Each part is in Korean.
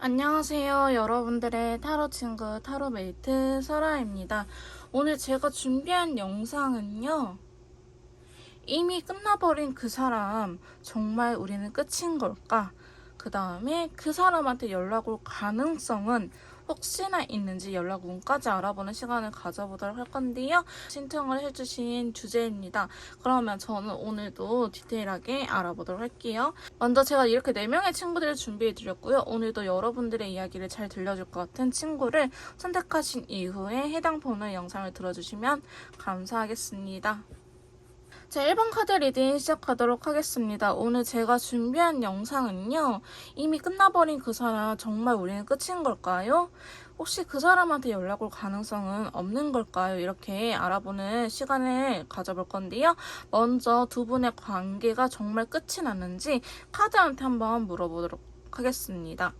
안녕하세요. 여러분들의 타로 친구 타로메이트 설아입니다. 오늘 제가 준비한 영상은요. 이미 끝나버린 그 사람 정말 우리는 끝인 걸까? 그 다음에 그 사람한테 연락 올 가능성은 혹시나 있는지 연락 운까지 알아보는 시간을 가져보도록 할 건데요. 신청을 해주신 주제입니다. 그러면 저는 오늘도 디테일하게 알아보도록 할게요. 먼저 제가 이렇게 4명의 친구들을 준비해드렸고요. 오늘도 여러분들의 이야기를 잘 들려줄 것 같은 친구를 선택하신 이후에 해당 번호의 영상을 들어주시면 감사하겠습니다. 자, 1번 카드 리딩 시작하도록 하겠습니다. 오늘 제가 준비한 영상은요. 이미 끝나버린 그 사람 정말 우리는 끝인 걸까요? 혹시 그 사람한테 연락 올 가능성은 없는 걸까요? 이렇게 알아보는 시간을 가져볼 건데요. 먼저 두 분의 관계가 정말 끝이 났는지 카드한테 한번 물어보도록 하겠습니다.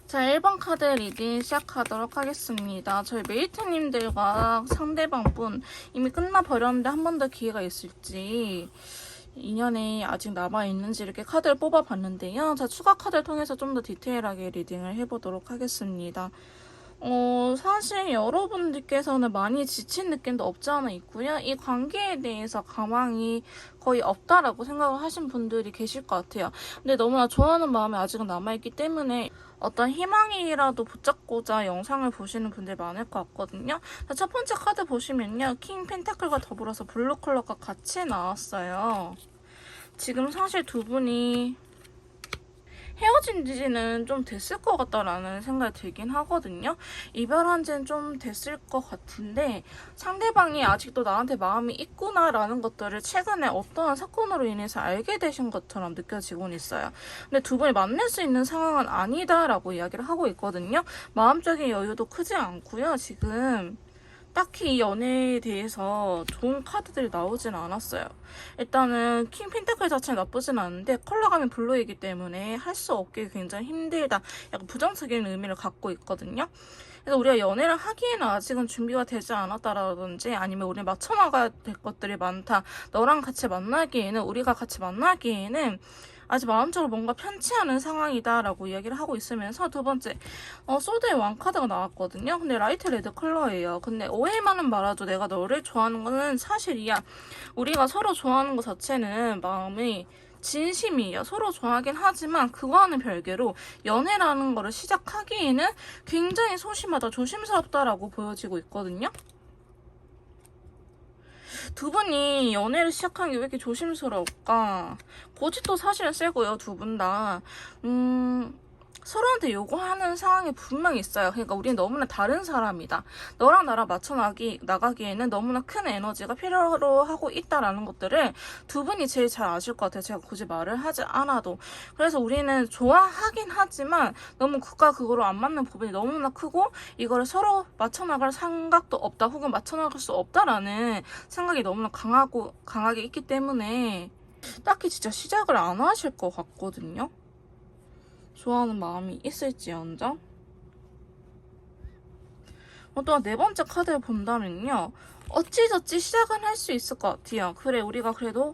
자, 1번 카드 리딩 시작하도록 하겠습니다. 저희 메이트님들과 상대방분 이미 끝나버렸는데 한 번 더 기회가 있을지, 인연이 아직 남아있는지 이렇게 카드를 뽑아봤는데요. 자, 추가 카드를 통해서 좀 더 디테일하게 리딩을 해보도록 하겠습니다. 사실 여러분들께서는 많이 지친 느낌도 없지 않아 있고요. 이 관계에 대해서 가망이 거의 없다라고 생각을 하신 분들이 계실 것 같아요. 근데 너무나 좋아하는 마음이 아직은 남아있기 때문에 어떤 희망이라도 붙잡고자 영상을 보시는 분들 많을 것 같거든요. 자, 첫 번째 카드 보시면요. 킹 펜타클과 더불어서 블루 컬러가 같이 나왔어요. 지금 사실 두 분이 헤어진 지는 좀 됐을 것 같다라는 생각이 들긴 하거든요. 이별한 지는 좀 됐을 것 같은데 상대방이 아직도 나한테 마음이 있구나라는 것들을 최근에 어떠한 사건으로 인해서 알게 되신 것처럼 느껴지곤 있어요. 근데 두 분이 만날 수 있는 상황은 아니다라고 이야기를 하고 있거든요. 마음적인 여유도 크지 않고요. 지금 딱히 이 연애에 대해서 좋은 카드들이 나오진 않았어요. 일단은 킹 펜타클 자체는 나쁘진 않은데 컬러감이 블루이기 때문에 할 수 없게 굉장히 힘들다. 약간 부정적인 의미를 갖고 있거든요. 그래서 우리가 연애를 하기에는 아직은 준비가 되지 않았다라든지 아니면 우리 맞춰나가야 될 것들이 많다. 너랑 같이 만나기에는 우리가 같이 만나기에는 아직 마음적으로 뭔가 편치 않은 상황이다라고 이야기를 하고 있으면서 두 번째 소드의 왕카드가 나왔거든요. 근데 라이트 레드 컬러예요. 근데 오해만은 말아줘. 내가 너를 좋아하는 거는 사실이야. 우리가 서로 좋아하는 것 자체는 마음이 진심이에요. 서로 좋아하긴 하지만 그거와는 별개로 연애라는 거를 시작하기에는 굉장히 소심하다, 조심스럽다라고 보여지고 있거든요. 두 분이 연애를 시작한 게 왜 이렇게 조심스러울까? 고집도 사실은 세고요, 두 분 다. 서로한테 요구하는 상황이 분명히 있어요. 그러니까 우리는 너무나 다른 사람이다. 너랑 나랑 나가기에는 너무나 큰 에너지가 필요로 하고 있다라는 것들을 두 분이 제일 잘 아실 것 같아요. 제가 굳이 말을 하지 않아도. 그래서 우리는 좋아하긴 하지만 너무 극과 극으로 안 맞는 부분이 너무나 크고 이거를 서로 맞춰나갈 생각도 없다. 혹은 맞춰나갈 수 없다라는 생각이 너무나 강하게 있기 때문에 딱히 진짜 시작을 안 하실 것 같거든요. 좋아하는 마음이 있을지언정. 또 네 번째 카드를 본다면요. 어찌저찌 시작은 할 수 있을 것 같아요. 그래, 우리가 그래도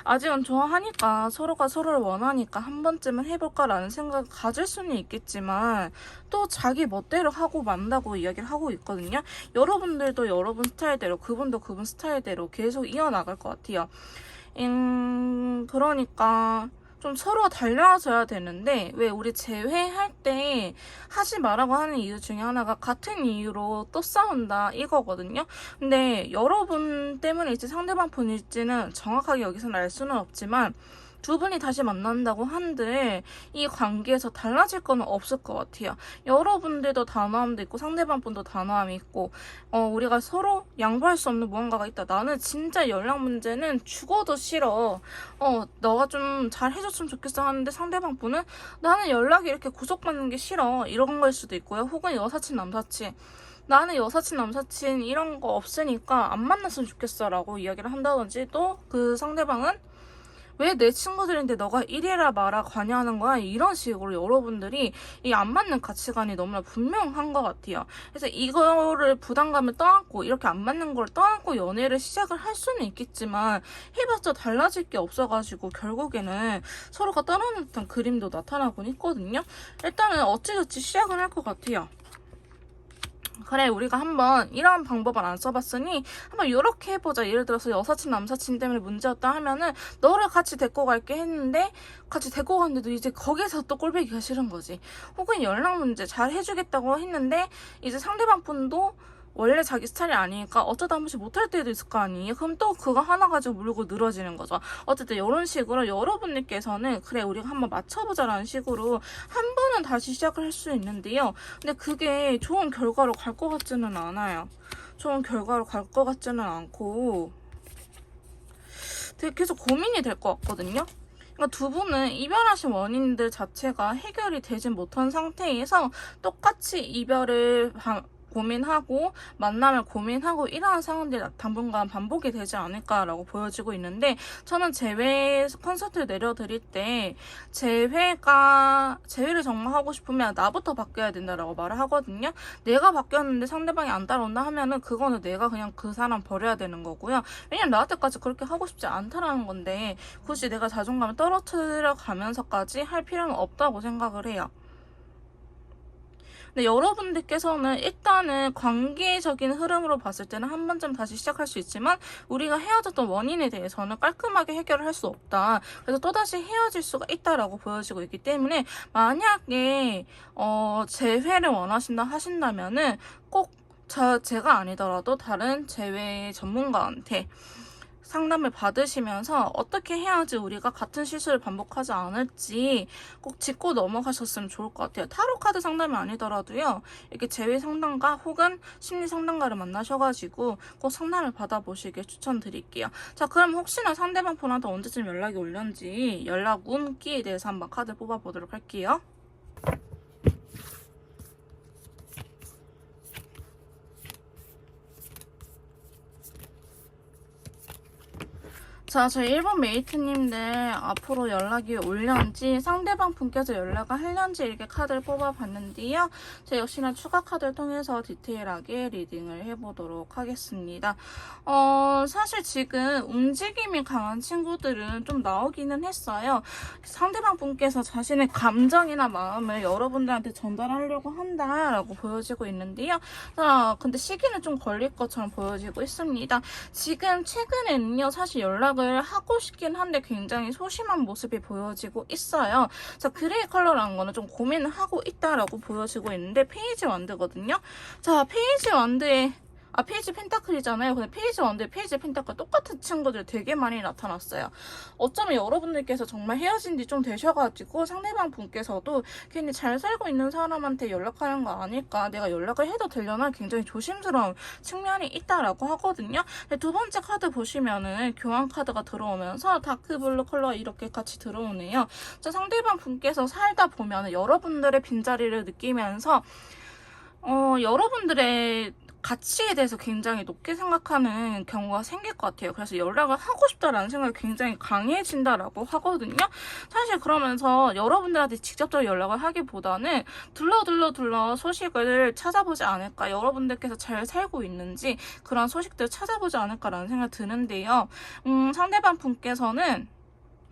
아직은 좋아하니까 서로가 서로를 원하니까 한 번쯤은 해볼까라는 생각을 가질 수는 있겠지만 또 자기 멋대로 하고 만다고 이야기를 하고 있거든요. 여러분들도 여러분 스타일대로 그분도 그분 스타일대로 계속 이어나갈 것 같아요. 그러니까 좀 서로가 달라져야 되는데 왜 우리 재회할 때 하지 말라고 하는 이유 중에 하나가 같은 이유로 또 싸운다 이거거든요. 근데 여러분 때문일지 상대방 분일지는 정확하게 여기서는 알 수는 없지만 두 분이 다시 만난다고 한들 이 관계에서 달라질 건 없을 것 같아요. 여러분들도 단호함도 있고 상대방 분도 단호함이 있고 우리가 서로 양보할 수 없는 무언가가 있다. 나는 진짜 연락 문제는 죽어도 싫어. 너가 좀 잘 해줬으면 좋겠어 하는데 상대방 분은 나는 연락이 이렇게 구속받는 게 싫어. 이런 걸 수도 있고요. 혹은 여사친 남사친. 나는 여사친 남사친 이런 거 없으니까 안 만났으면 좋겠어 라고 이야기를 한다든지 또 그 상대방은 왜 내 친구들인데 너가 이래라 마라 관여하는 거야? 이런 식으로 여러분들이 이 안 맞는 가치관이 너무나 분명한 것 같아요. 그래서 이거를 부담감을 떠안고 이렇게 안 맞는 걸 떠안고 연애를 시작을 할 수는 있겠지만 해봤자 달라질 게 없어가지고 결국에는 서로가 떠나는 듯한 그림도 나타나곤 있거든요. 일단은 어찌저찌 시작은 할 것 같아요. 그래, 우리가 한번 이런 방법은 안 써봤으니 한번 이렇게 해보자. 예를 들어서 여사친 남사친 때문에 문제였다 하면은 너를 같이 데리고 갈게 했는데 같이 데리고 갔는데도 이제 거기서 또 꼴보기가 싫은 거지. 혹은 연락 문제 잘 해주겠다고 했는데 이제 상대방 분도 원래 자기 스타일이 아니니까 어쩌다 한 번씩 못할 때도 있을 거 아니에요. 그럼 또 그거 하나 가지고 물고 늘어지는 거죠. 어쨌든 이런 식으로 여러분들께서는 그래 우리가 한번 맞춰보자라는 식으로 한 번은 다시 시작을 할 수 있는데요. 근데 그게 좋은 결과로 갈 것 같지는 않아요. 좋은 결과로 갈 것 같지는 않고 되게 계속 고민이 될 것 같거든요. 그러니까 두 분은 이별하신 원인들 자체가 해결이 되진 못한 상태에서 똑같이 이별을 고민하고 만남을 고민하고 이러한 상황들이 당분간 반복이 되지 않을까라고 보여지고 있는데 저는 재회 콘서트를 내려드릴 때 재회를 정말 하고 싶으면 나부터 바뀌어야 된다라고 말을 하거든요. 내가 바뀌었는데 상대방이 안 따라온다 하면은 그거는 내가 그냥 그 사람 버려야 되는 거고요. 왜냐면 나한테까지 그렇게 하고 싶지 않다라는 건데 굳이 내가 자존감을 떨어뜨려 가면서까지 할 필요는 없다고 생각을 해요. 근데 여러분들께서는 일단은 관계적인 흐름으로 봤을 때는 한 번쯤 다시 시작할 수 있지만 우리가 헤어졌던 원인에 대해서는 깔끔하게 해결을 할 수 없다. 그래서 또다시 헤어질 수가 있다라고 보여지고 있기 때문에 만약에 재회를 원하신다 하신다면은 꼭 제가 아니더라도 다른 재회 전문가한테 상담을 받으시면서 어떻게 해야지 우리가 같은 실수를 반복하지 않을지 꼭 짚고 넘어가셨으면 좋을 것 같아요. 타로 카드 상담이 아니더라도요. 이렇게 재회 상담가 혹은 심리 상담가를 만나셔가지고 꼭 상담을 받아보시길 추천드릴게요. 자, 그럼 혹시나 상대방 분한테 언제쯤 연락이 올는지 연락 운기에 대해서 한번 카드 뽑아보도록 할게요. 자, 저희 일본 메이트님들 앞으로 연락이 올련지 상대방 분께서 연락을 할련지 이렇게 카드를 뽑아봤는데요. 제가 역시나 추가 카드를 통해서 디테일하게 리딩을 해보도록 하겠습니다. 사실 지금 움직임이 강한 친구들은 좀 나오기는 했어요. 상대방 분께서 자신의 감정이나 마음을 여러분들한테 전달하려고 한다라고 보여지고 있는데요. 자, 근데 시기는 좀 걸릴 것처럼 보여지고 있습니다. 지금 최근에는요, 사실 연락을 하고 싶긴 한데 굉장히 소심한 모습이 보여지고 있어요. 자, 그레이 컬러라는 거는 좀 고민을 하고 있다라고 보여지고 있는데 페이지 완드거든요. 자, 페이지 완드에 페이지 펜타클이잖아요. 근데 페이지 원대 페이지 펜타클 똑같은 친구들 되게 많이 나타났어요. 어쩌면 여러분들께서 정말 헤어진 지 좀 되셔가지고 상대방 분께서도 괜히 잘 살고 있는 사람한테 연락하는 거 아닐까, 내가 연락을 해도 되려나 굉장히 조심스러운 측면이 있다라고 하거든요. 근데 두 번째 카드 보시면은 교환 카드가 들어오면서 다크블루 컬러 이렇게 같이 들어오네요. 자, 상대방 분께서 살다 보면은 여러분들의 빈자리를 느끼면서 여러분들의 가치에 대해서 굉장히 높게 생각하는 경우가 생길 것 같아요. 그래서 연락을 하고 싶다라는 생각이 굉장히 강해진다라고 하거든요. 사실 그러면서 여러분들한테 직접적으로 연락을 하기보다는 둘러 소식을 찾아보지 않을까, 여러분들께서 잘 살고 있는지 그런 소식들을 찾아보지 않을까라는 생각이 드는데요. 상대방 분께서는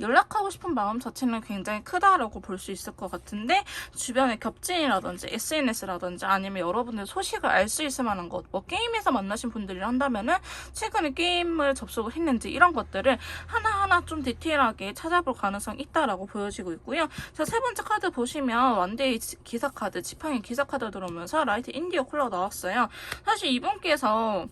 연락하고 싶은 마음 자체는 굉장히 크다라고 볼 수 있을 것 같은데 주변에 겹친이라든지 SNS라든지 아니면 여러분들 소식을 알 수 있을 만한 것, 뭐 게임에서 만나신 분들이 한다면은 최근에 게임을 접속을 했는지 이런 것들을 하나하나 좀 디테일하게 찾아볼 가능성이 있다라고 보여지고 있고요. 자, 세 번째 카드 보시면 완데이 기사 카드, 지팡이 기사 카드 들어오면서 라이트 인디어 컬러 나왔어요. 사실 이분께서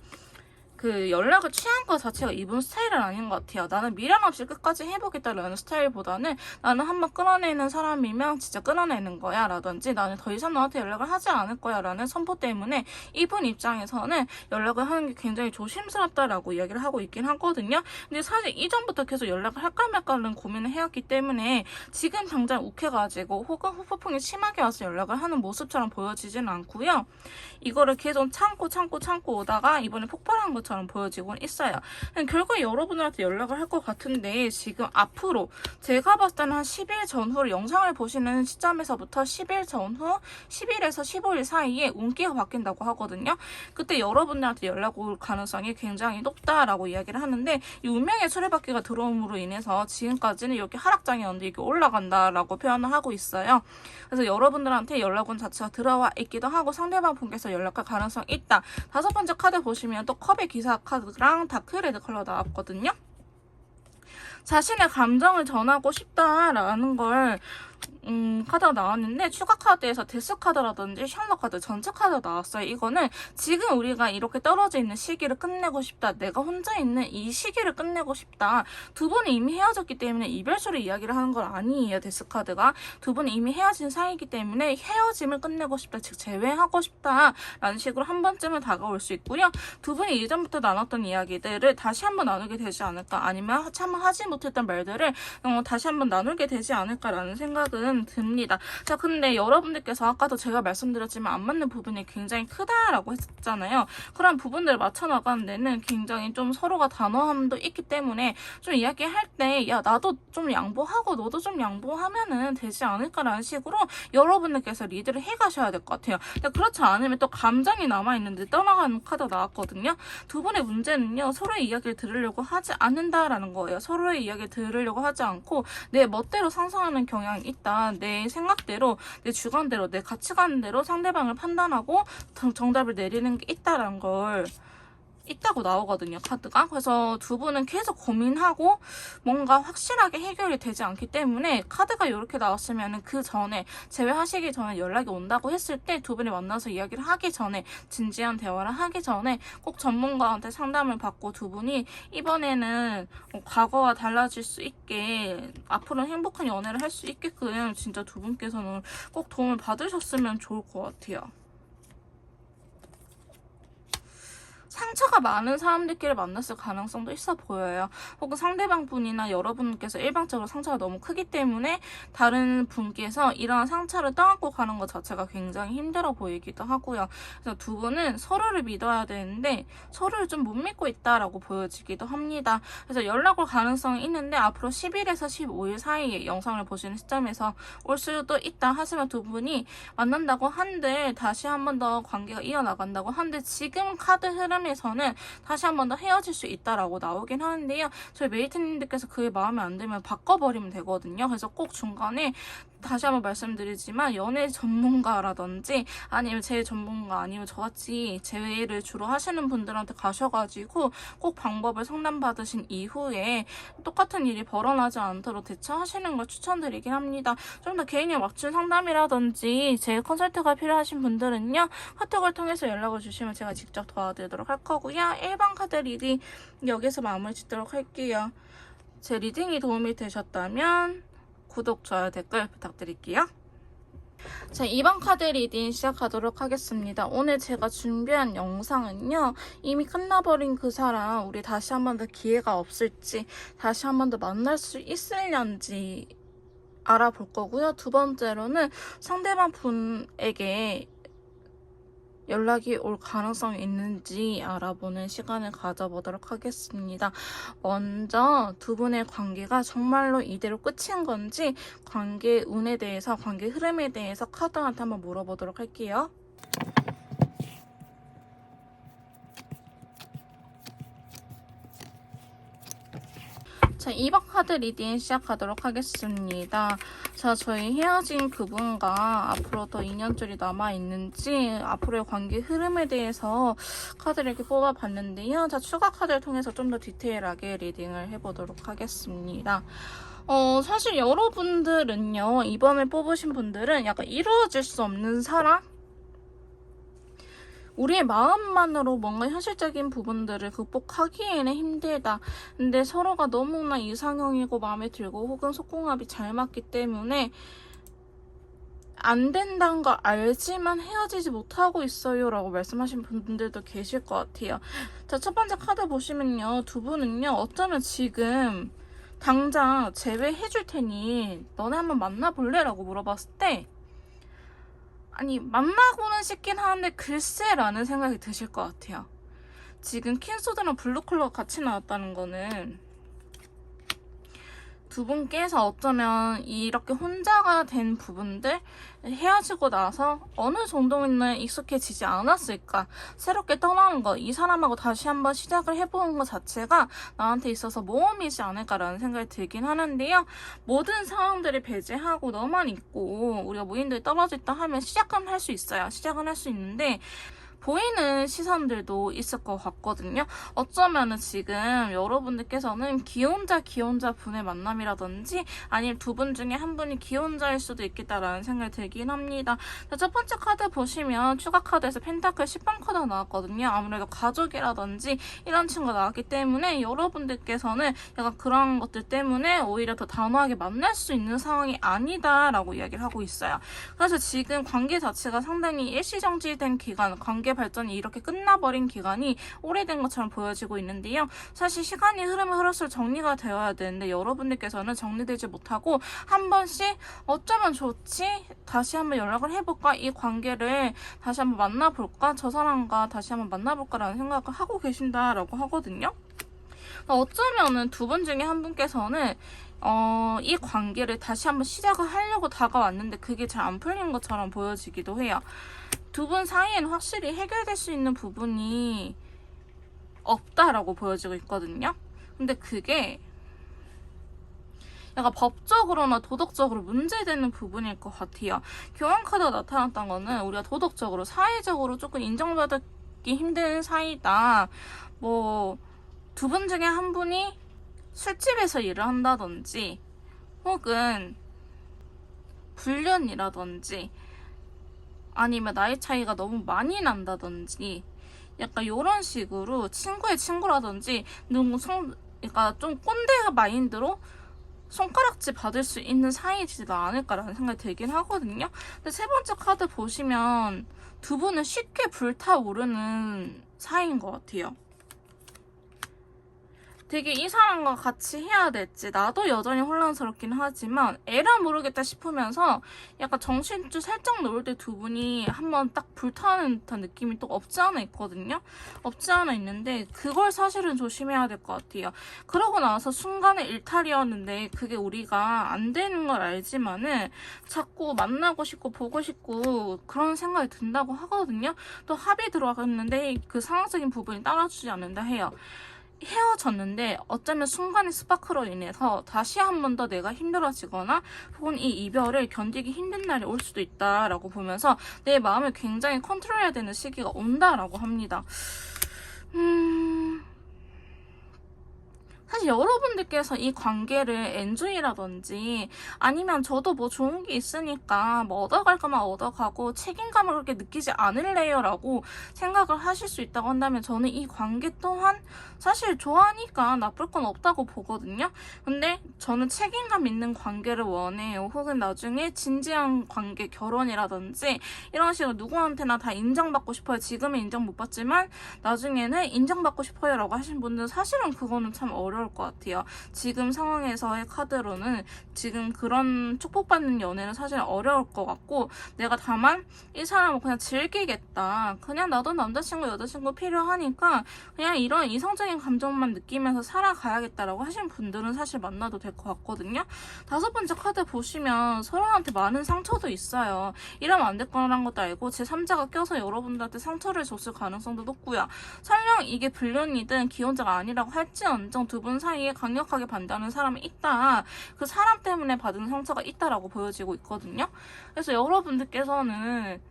그 연락을 취한 것 자체가 이분 스타일은 아닌 것 같아요. 나는 미련 없이 끝까지 해보겠다라는 스타일보다는 나는 한번 끊어내는 사람이면 진짜 끊어내는 거야 라든지 나는 더 이상 너한테 연락을 하지 않을 거야 라는 선포 때문에 이분 입장에서는 연락을 하는 게 굉장히 조심스럽다라고 이야기를 하고 있긴 하거든요. 근데 사실 이전부터 계속 연락을 할까 말까는 고민을 해왔기 때문에 지금 당장 욱해가지고 혹은 후폭풍이 심하게 와서 연락을 하는 모습처럼 보여지진 않고요. 이거를 계속 참고 오다가 이번에 폭발한 것처럼 것처럼 보여지고 있어요. 결국 여러분들한테 연락을 할 것 같은데 지금 앞으로 제가 봤을 때는 한 10일 전후로 영상을 보시는 시점에서부터 10일 전후 10일에서 15일 사이에 운기가 바뀐다고 하거든요. 그때 여러분들한테 연락 올 가능성이 굉장히 높다라고 이야기를 하는데 이 운명의 수레바퀴가 들어옴으로 인해서 지금까지는 이렇게 하락장이었는데 이게 올라간다라고 표현을 하고 있어요. 그래서 여러분들한테 연락원 자체가 들어와 있기도 하고 상대방 분께서 연락할 가능성이 있다. 5번째 카드 보시면 또 컵의 기사 카드랑 다크레드 컬러 나왔거든요. 자신의 감정을 전하고 싶다라는 걸 카드가 나왔는데 추가 카드에서 데스 카드라든지 샬럿 카드 전체 카드가 나왔어요. 이거는 지금 우리가 이렇게 떨어져 있는 시기를 끝내고 싶다. 내가 혼자 있는 이 시기를 끝내고 싶다. 두 분이 이미 헤어졌기 때문에 이별수를 이야기를 하는 건 아니에요. 데스 카드가. 두 분이 이미 헤어진 사이이기 때문에 헤어짐을 끝내고 싶다. 즉 재회하고 싶다. 라는 식으로 한 번쯤은 다가올 수 있고요. 두 분이 이전부터 나눴던 이야기들을 다시 한번 나누게 되지 않을까. 아니면 참 하지 못했던 말들을 다시 한번 나누게 되지 않을까라는 생각은 듭니다. 자, 근데 여러분들께서 아까도 제가 말씀드렸지만 안 맞는 부분이 굉장히 크다라고 했잖아요. 그런 부분들을 맞춰 나가는 데는 굉장히 좀 서로가 단호함도 있기 때문에 좀 이야기할 때 야 나도 좀 양보하고 너도 좀 양보하면은 되지 않을까라는 식으로 여러분들께서 리드를 해가셔야 될 것 같아요. 근데 그렇지 않으면 또 감정이 남아있는데 떠나가는 카드가 나왔거든요. 두 분의 문제는요. 서로의 이야기를 들으려고 하지 않는다라는 거예요. 서로의 이야기를 들으려고 하지 않고 내 멋대로 상상하는 경향이 있다. 내 생각대로, 내 주관대로, 내 가치관대로 상대방을 판단하고 정답을 내리는 게 있다라는 걸 있다고 나오거든요, 카드가. 그래서 두 분은 계속 고민하고 뭔가 확실하게 해결이 되지 않기 때문에 카드가 이렇게 나왔으면 그 전에 재회하시기 전에 연락이 온다고 했을 때 두 분이 만나서 이야기를 하기 전에 진지한 대화를 하기 전에 꼭 전문가한테 상담을 받고 두 분이 이번에는 과거와 달라질 수 있게 앞으로는 행복한 연애를 할 수 있게끔 진짜 두 분께서는 꼭 도움을 받으셨으면 좋을 것 같아요. 상처가 많은 사람들끼리 만났을 가능성도 있어 보여요. 혹은 상대방 분이나 여러분께서 일방적으로 상처가 너무 크기 때문에 다른 분께서 이러한 상처를 떠안고 가는 것 자체가 굉장히 힘들어 보이기도 하고요. 그래서 두 분은 서로를 믿어야 되는데 서로를 좀 못 믿고 있다라고 보여지기도 합니다. 그래서 연락 올 가능성이 있는데 앞으로 10일에서 15일 사이에 영상을 보시는 시점에서 올 수도 있다. 하지만 두 분이 만난다고 한들 다시 한 번 더 관계가 이어나간다고 한들 지금 카드 흐름에서는 다시 한 번 더 헤어질 수 있다라고 나오긴 하는데요. 저희 메이트님들께서 그게 마음에 안 들면 바꿔버리면 되거든요. 그래서 꼭 중간에 다시 한번 말씀드리지만 연애 전문가라든지 아니면 제 전문가 아니면 저같이 재회를 주로 하시는 분들한테 가셔가지고 꼭 방법을 상담받으신 이후에 똑같은 일이 벌어나지 않도록 대처하시는 걸 추천드리긴 합니다. 좀 더 개인에 맞춘 상담이라든지 제 컨설트가 필요하신 분들은요. 카톡을 통해서 연락을 주시면 제가 직접 도와드리도록 할 거고요. 일반 카드 리딩 여기서 마무리 짓도록 할게요. 제 리딩이 도움이 되셨다면 구독, 좋아요, 댓글 부탁드릴게요. 자, 2번 카드 리딩 시작하도록 하겠습니다. 오늘 제가 준비한 영상은요. 이미 끝나버린 그 사람 우리 다시 한 번 더 기회가 없을지 다시 한 번 더 만날 수 있을는지 알아볼 거고요. 두 번째로는 상대방 분에게 연락이 올 가능성이 있는지 알아보는 시간을 가져보도록 하겠습니다. 먼저 두 분의 관계가 정말로 이대로 끝인 건지 관계 운에 대해서, 관계 흐름에 대해서 카드한테 한번 물어보도록 할게요. 자, 2번 카드 리딩 시작하도록 하겠습니다. 자, 저희 헤어진 그분과 앞으로 더 인연줄이 남아있는지 앞으로의 관계 흐름에 대해서 카드를 이렇게 뽑아봤는데요. 자, 추가 카드를 통해서 좀 더 디테일하게 리딩을 해보도록 하겠습니다. 사실 여러분들은요, 이번에 뽑으신 분들은 약간 이루어질 수 없는 사랑? 우리의 마음만으로 뭔가 현실적인 부분들을 극복하기에는 힘들다. 근데 서로가 너무나 이상형이고 마음에 들고 혹은 속궁합이 잘 맞기 때문에 안 된다는 걸 알지만 헤어지지 못하고 있어요 라고 말씀하신 분들도 계실 것 같아요. 자, 첫 번째 카드 보시면요. 두 분은요. 어쩌면 지금 당장 재회해줄 테니 너네 한번 만나볼래? 라고 물어봤을 때 아니 만나고는 싶긴 하는데 글쎄라는 생각이 드실 것 같아요. 지금 킹소드랑 블루컬러가 같이 나왔다는 거는 두 분께서 어쩌면 이렇게 혼자가 된 부분들 헤어지고 나서 어느 정도는 익숙해지지 않았을까. 새롭게 떠나는 거, 이 사람하고 다시 한번 시작을 해보는 것 자체가 나한테 있어서 모험이지 않을까라는 생각이 들긴 하는데요. 모든 상황들을 배제하고 너만 있고 우리가 무인도에 떨어져 있다 하면 시작은 할 수 있어요. 시작은 할 수 있는데 보이는 시선들도 있을 것 같거든요. 어쩌면은 지금 여러분들께서는 기혼자 분의 만남이라든지 아니면 두 분 중에 한 분이 기혼자일 수도 있겠다라는 생각이 들긴 합니다. 자, 첫 번째 카드 보시면 추가 카드에서 펜타클 10번 카드가 나왔거든요. 아무래도 가족이라든지 이런 친구가 나왔기 때문에 여러분들께서는 약간 그런 것들 때문에 오히려 더 단호하게 만날 수 있는 상황이 아니다라고 이야기를 하고 있어요. 그래서 지금 관계 자체가 상당히 일시정지된 기간, 관계 발전이 이렇게 끝나버린 기간이 오래된 것처럼 보여지고 있는데요. 사실 시간이 흐르면 흐를수록 정리가 되어야 되는데 여러분들께서는 정리되지 못하고 한 번씩 어쩌면 좋지? 다시 한번 연락을 해볼까? 이 관계를 다시 한번 만나볼까? 저 사람과 다시 한번 만나볼까라는 생각을 하고 계신다라고 하거든요. 어쩌면은 두 분 중에 한 분께서는 이 관계를 다시 한번 시작을 하려고 다가왔는데 그게 잘 안 풀린 것처럼 보여지기도 해요. 두 분 사이에는 확실히 해결될 수 있는 부분이 없다라고 보여지고 있거든요. 근데 그게 약간 법적으로나 도덕적으로 문제되는 부분일 것 같아요. 교환 카드가 나타났던 거는 우리가 도덕적으로, 사회적으로 조금 인정받기 힘든 사이다. 뭐 두 분 중에 한 분이 술집에서 일을 한다든지 혹은 불륜이라든지 아니면 나이 차이가 너무 많이 난다든지 약간 이런 식으로 친구의 친구라든지 그러니까 좀 꼰대 마인드로 손가락질 받을 수 있는 사이지가 않을까라는 생각이 들긴 하거든요. 근데 세 번째 카드 보시면 두 분은 쉽게 불타오르는 사이인 것 같아요. 되게 이 사람과 같이 해야 될지 나도 여전히 혼란스럽긴 하지만 에라 모르겠다 싶으면서 약간 정신줄 살짝 놓을 때 두 분이 한번 딱 불타는 듯한 느낌이 또 없지 않아 있거든요. 없지 않아 있는데 그걸 사실은 조심해야 될 것 같아요. 그러고 나서 순간의 일탈이었는데 그게 우리가 안 되는 걸 알지만은 자꾸 만나고 싶고 보고 싶고 그런 생각이 든다고 하거든요. 또 합의 들어갔는데 그 상황적인 부분이 따라주지 않는다 해요. 헤어졌는데 어쩌면 순간의 스파크로 인해서 다시 한 번 더 내가 힘들어지거나 혹은 이 이별을 견디기 힘든 날이 올 수도 있다라고 보면서 내 마음을 굉장히 컨트롤해야 되는 시기가 온다라고 합니다. 사실 여러분들께서 이 관계를 엔조이라든지 아니면 저도 뭐 좋은 게 있으니까 뭐 얻어갈 거만 얻어가고 책임감을 그렇게 느끼지 않을래요 라고 생각을 하실 수 있다고 한다면 저는 이 관계 또한 사실 좋아하니까 나쁠 건 없다고 보거든요. 근데 저는 책임감 있는 관계를 원해요. 혹은 나중에 진지한 관계, 결혼이라든지 이런 식으로 누구한테나 다 인정받고 싶어요. 지금은 인정 못 받지만 나중에는 인정받고 싶어요 라고 하신 분들은 사실은 그거는 참 어려울 것 같아요. 지금 상황에서의 카드로는 지금 그런 축복받는 연애는 사실 어려울 것 같고 내가 다만 이 사람을 그냥 즐기겠다. 그냥 나도 남자친구, 여자친구 필요하니까 그냥 이런 이성적인 감정만 느끼면서 살아가야겠다라고 하신 분들은 사실 만나도 될 것 같거든요. 다섯 번째 카드 보시면 서로한테 많은 상처도 있어요. 이러면 안 될 거라는 것도 알고 제3자가 껴서 여러분들한테 상처를 줬을 가능성도 높고요. 설령 이게 불륜이든 기혼자가 아니라고 할지언정 두 분 사이에 강력하게 반대하는 사람이 있다. 그 사람 때문에 받은 상처가 있다라고 보여지고 있거든요. 그래서 여러분들께서는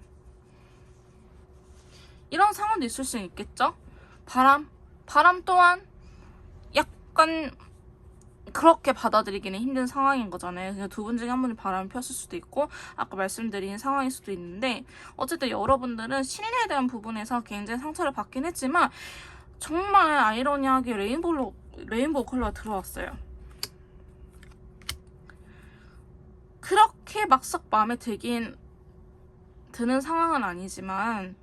이런 상황도 있을 수 있겠죠? 바람 또한 약간 그렇게 받아들이기는 힘든 상황인 거잖아요. 그냥 두 분 중에 한 분이 바람을 폈을 수도 있고 아까 말씀드린 상황일 수도 있는데 어쨌든 여러분들은 신뢰에 대한 부분에서 굉장히 상처를 받긴 했지만 정말 아이러니하게 레인보우 컬러가 들어왔어요. 그렇게 막상 마음에 드는 상황은 아니지만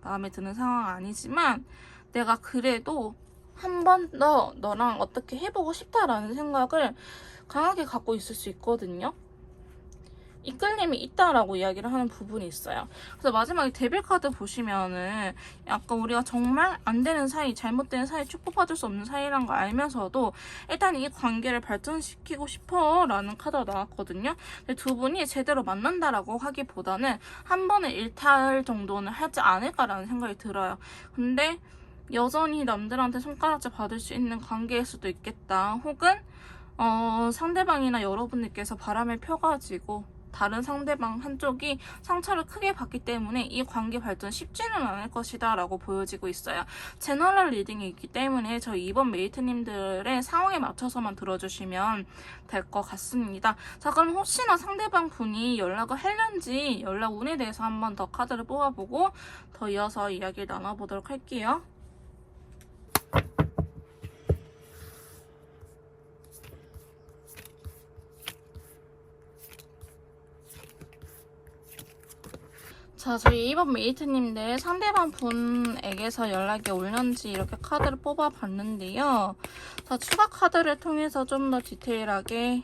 내가 그래도 한 번 더 너랑 어떻게 해보고 싶다라는 생각을 강하게 갖고 있을 수 있거든요. 이끌림이 있다라고 이야기를 하는 부분이 있어요. 그래서 마지막에 데빌 카드 보시면은 약간 우리가 정말 안 되는 사이, 잘못된 사이, 축복받을 수 없는 사이란 걸 알면서도 일단 이 관계를 발전시키고 싶어 라는 카드가 나왔거든요. 근데 두 분이 제대로 만난다라고 하기보다는 한 번의 일탈 정도는 하지 않을까라는 생각이 들어요. 근데 여전히 남들한테 손가락질 받을 수 있는 관계일 수도 있겠다. 혹은 상대방이나 여러분들께서 바람을 펴가지고 다른 상대방 한쪽이 상처를 크게 받기 때문에 이 관계 발전 쉽지는 않을 것이다 라고 보여지고 있어요. 제너럴 리딩이 있기 때문에 저희 이번 메이트님들의 상황에 맞춰서만 들어주시면 될 것 같습니다. 자, 그럼 혹시나 상대방 분이 연락을 할는지 연락 운에 대해서 한번 더 카드를 뽑아보고 더 이어서 이야기를 나눠보도록 할게요. 자, 저희 이번 메이트님들 상대방 분에게서 연락이 올는지 이렇게 카드를 뽑아봤는데요. 자, 추가 카드를 통해서 좀 더 디테일하게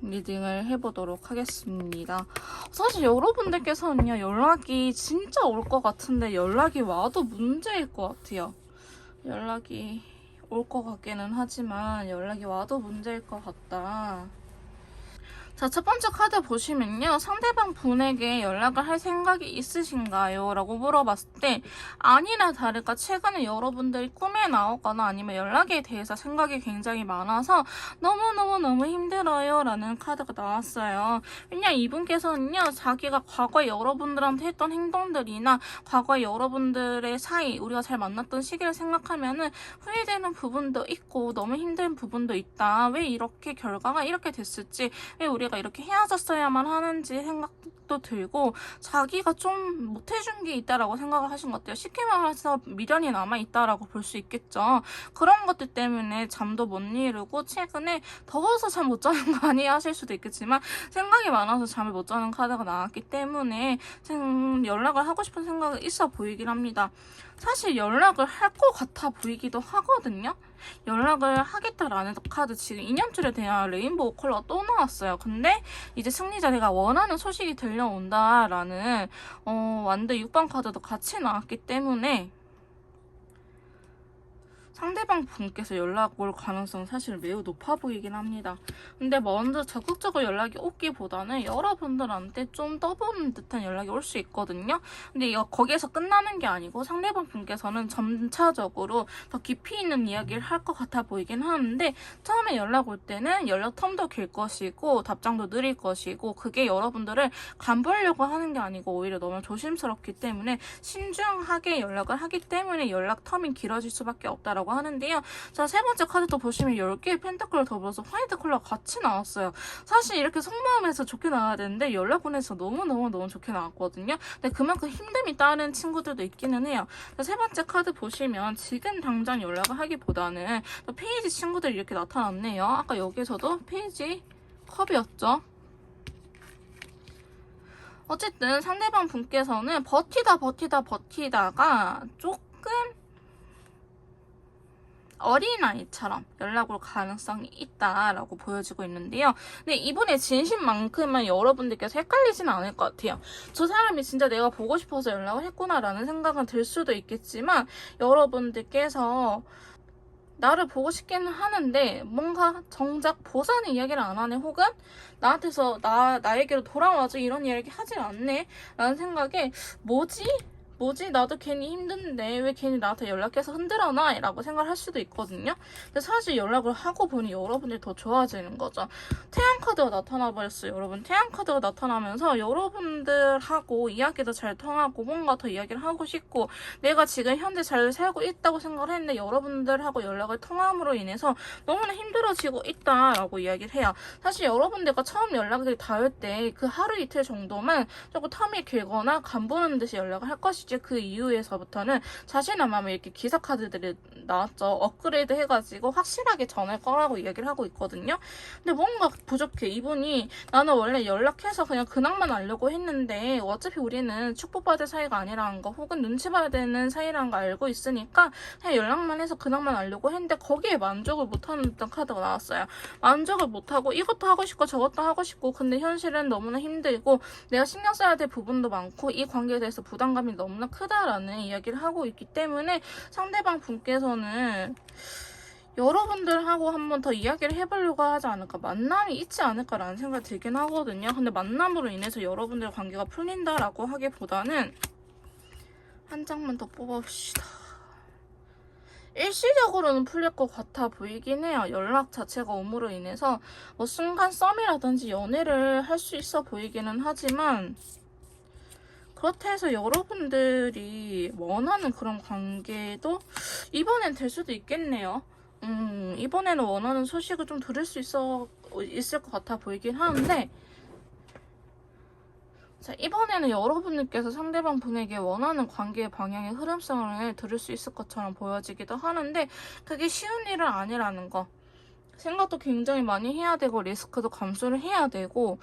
리딩을 해보도록 하겠습니다. 사실 여러분들께서는요, 연락이 진짜 올 것 같은데 연락이 와도 문제일 것 같아요. 연락이 올 것 같기는 하지만 연락이 와도 문제일 것 같다. 자, 첫 번째 카드 보시면요. 상대방 분에게 연락을 할 생각이 있으신가요? 라고 물어봤을 때 아니나 다를까 최근에 여러분들이 꿈에 나오거나 아니면 연락에 대해서 생각이 굉장히 많아서 너무너무 힘들어요 라는 카드가 나왔어요. 왜냐면 이분께서는요. 자기가 과거에 여러분들한테 했던 행동들이나 과거에 여러분들의 사이 우리가 잘 만났던 시기를 생각하면은 후회되는 부분도 있고 너무 힘든 부분도 있다. 왜 이렇게 결과가 이렇게 됐을지, 왜 우리가 이렇게 헤어졌어야만 하는지 생각도 들고 자기가 좀 못해준 게 있다라고 생각을 하신 것 같아요. 쉽게 말해서 미련이 남아있다라고 볼 수 있겠죠. 그런 것들 때문에 잠도 못 이루고 최근에 더워서 잠 못 자는 거 아니에요 하실 수도 있겠지만 생각이 많아서 잠을 못 자는 카드가 나왔기 때문에 연락을 하고 싶은 생각이 있어 보이긴 합니다. 사실 연락을 할 것 같아 보이기도 하거든요. 연락을 하겠다라는 카드 지금 2년줄에 대한 레인보우 컬러가 또 나왔어요. 근데 이제 승리자 내가 원하는 소식이 들려온다라는 완드 6번 카드도 같이 나왔기 때문에 상대방 분께서 연락 올 가능성 사실 매우 높아 보이긴 합니다. 근데 먼저 적극적으로 연락이 오기보다는 여러분들한테 좀 떠보는 듯한 연락이 올 수 있거든요. 근데 이거 거기에서 끝나는 게 아니고 상대방 분께서는 점차적으로 더 깊이 있는 이야기를 할 것 같아 보이긴 하는데 처음에 연락 올 때는 연락 텀도 길 것이고 답장도 느릴 것이고 그게 여러분들을 간보려고 하는 게 아니고 오히려 너무 조심스럽기 때문에 신중하게 연락을 하기 때문에 연락 텀이 길어질 수밖에 없다라고 하는데요. 자, 세 번째 카드도 보시면 10개의 펜타클을 더불어서 화이트 컬러가 같이 나왔어요. 사실 이렇게 속마음에서 좋게 나와야 되는데 연락운에서 너무 좋게 나왔거든요. 근데 그만큼 힘듦이 따른 친구들도 있기는 해요. 자, 세 번째 카드 보시면 지금 당장 연락을 하기보다는 페이지 친구들이 이렇게 나타났네요. 아까 여기서도 페이지 컵이었죠. 어쨌든 상대방 분께서는 버티다가 조금 어린아이처럼 연락 올 가능성이 있다라고 보여지고 있는데요. 근데 이분의 진심만큼은 여러분들께서 헷갈리지는 않을 것 같아요. 저 사람이 진짜 내가 보고 싶어서 연락을 했구나라는 생각은 들 수도 있겠지만 여러분들께서 나를 보고 싶기는 하는데 뭔가 정작 보자는 이야기를 안 하네 혹은 나한테서 나에게로 돌아와줘 이런 이야기 하질 않네 라는 생각에 뭐지 나도 괜히 힘든데 왜 괜히 나한테 연락해서 흔들어놔 라고 생각을 할 수도 있거든요. 근데 사실 연락을 하고 보니 여러분들이 더 좋아지는 거죠. 태양 카드가 나타나 버렸어요. 여러분 태양 카드가 나타나면서 여러분들하고 이야기도 잘 통하고 뭔가 더 이야기를 하고 싶고 내가 지금 현재 잘 살고 있다고 생각을 했는데 여러분들하고 연락을 통함으로 인해서 너무나 힘들어지고 있다라고 이야기를 해요. 사실 여러분들과 처음 연락이 닿을 때 그 하루 이틀 정도만 조금 텀이 길거나 간보는 듯이 연락을 할 것이지 이제 그 이후에서부터는 자신의 마음에 이렇게 기사 카드들이 나왔죠. 업그레이드 해가지고 확실하게 전할 거라고 이야기를 하고 있거든요. 근데 뭔가 부족해. 이분이 나는 원래 연락해서 그냥 근황만 알려고 했는데 어차피 우리는 축복받을 사이가 아니라는 거 혹은 눈치 봐야 되는 사이라는 거 알고 있으니까 그냥 연락만 해서 근황만 알려고 했는데 거기에 만족을 못하는 카드가 나왔어요. 만족을 못하고 이것도 하고 싶고 저것도 하고 싶고 근데 현실은 너무나 힘들고 내가 신경 써야 될 부분도 많고 이 관계에 대해서 부담감이 너무나 크다라는 이야기를 하고 있기 때문에 상대방 분께서는 여러분들하고 한 번 더 이야기를 해보려고 하지 않을까, 만남이 있지 않을까라는 생각이 들긴 하거든요. 근데 만남으로 인해서 여러분들의 관계가 풀린다라고 하기보다는 한 장만 더 뽑아봅시다. 일시적으로는 풀릴 것 같아 보이긴 해요. 연락 자체가 오므로 인해서 뭐 순간 썸이라든지 연애를 할 수 있어 보이기는 하지만 그렇다 해서 여러분들이 원하는 그런 관계도 이번엔 될 수도 있겠네요. 이번에는 원하는 소식을 좀 들을 수 있을 것 같아 보이긴 하는데, 자, 이번에는 여러분들께서 상대방 분에게 원하는 관계의 방향의 흐름성을 들을 수 있을 것처럼 보여지기도 하는데, 그게 쉬운 일은 아니라는 거. 생각도 굉장히 많이 해야 되고 리스크도 감수를 해야 되고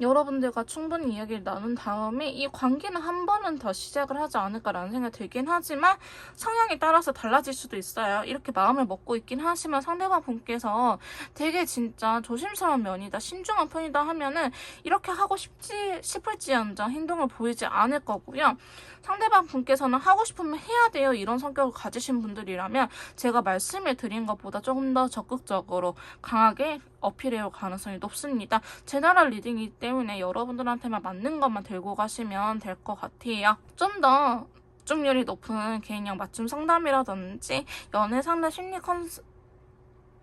여러분들과 충분히 이야기를 나눈 다음에 이 관계는 한 번은 더 시작을 하지 않을까라는 생각이 들긴 하지만 성향에 따라서 달라질 수도 있어요. 이렇게 마음을 먹고 있긴 하지만 상대방 분께서 되게 진짜 조심스러운 면이다, 신중한 편이다 하면은 이렇게 하고 싶을지언정 행동을 보이지 않을 거고요. 상대방 분께서는 하고 싶으면 해야 돼요 이런 성격을 가지신 분들이라면 제가 말씀을 드린 것보다 조금 더 적극적으로 강하게 어필해올 가능성이 높습니다. 제너럴 리딩이기 때문에 여러분들한테만 맞는 것만 들고 가시면 될 것 같아요. 좀 더 집중률이 높은 개인형 맞춤 상담이라든지 연애 상담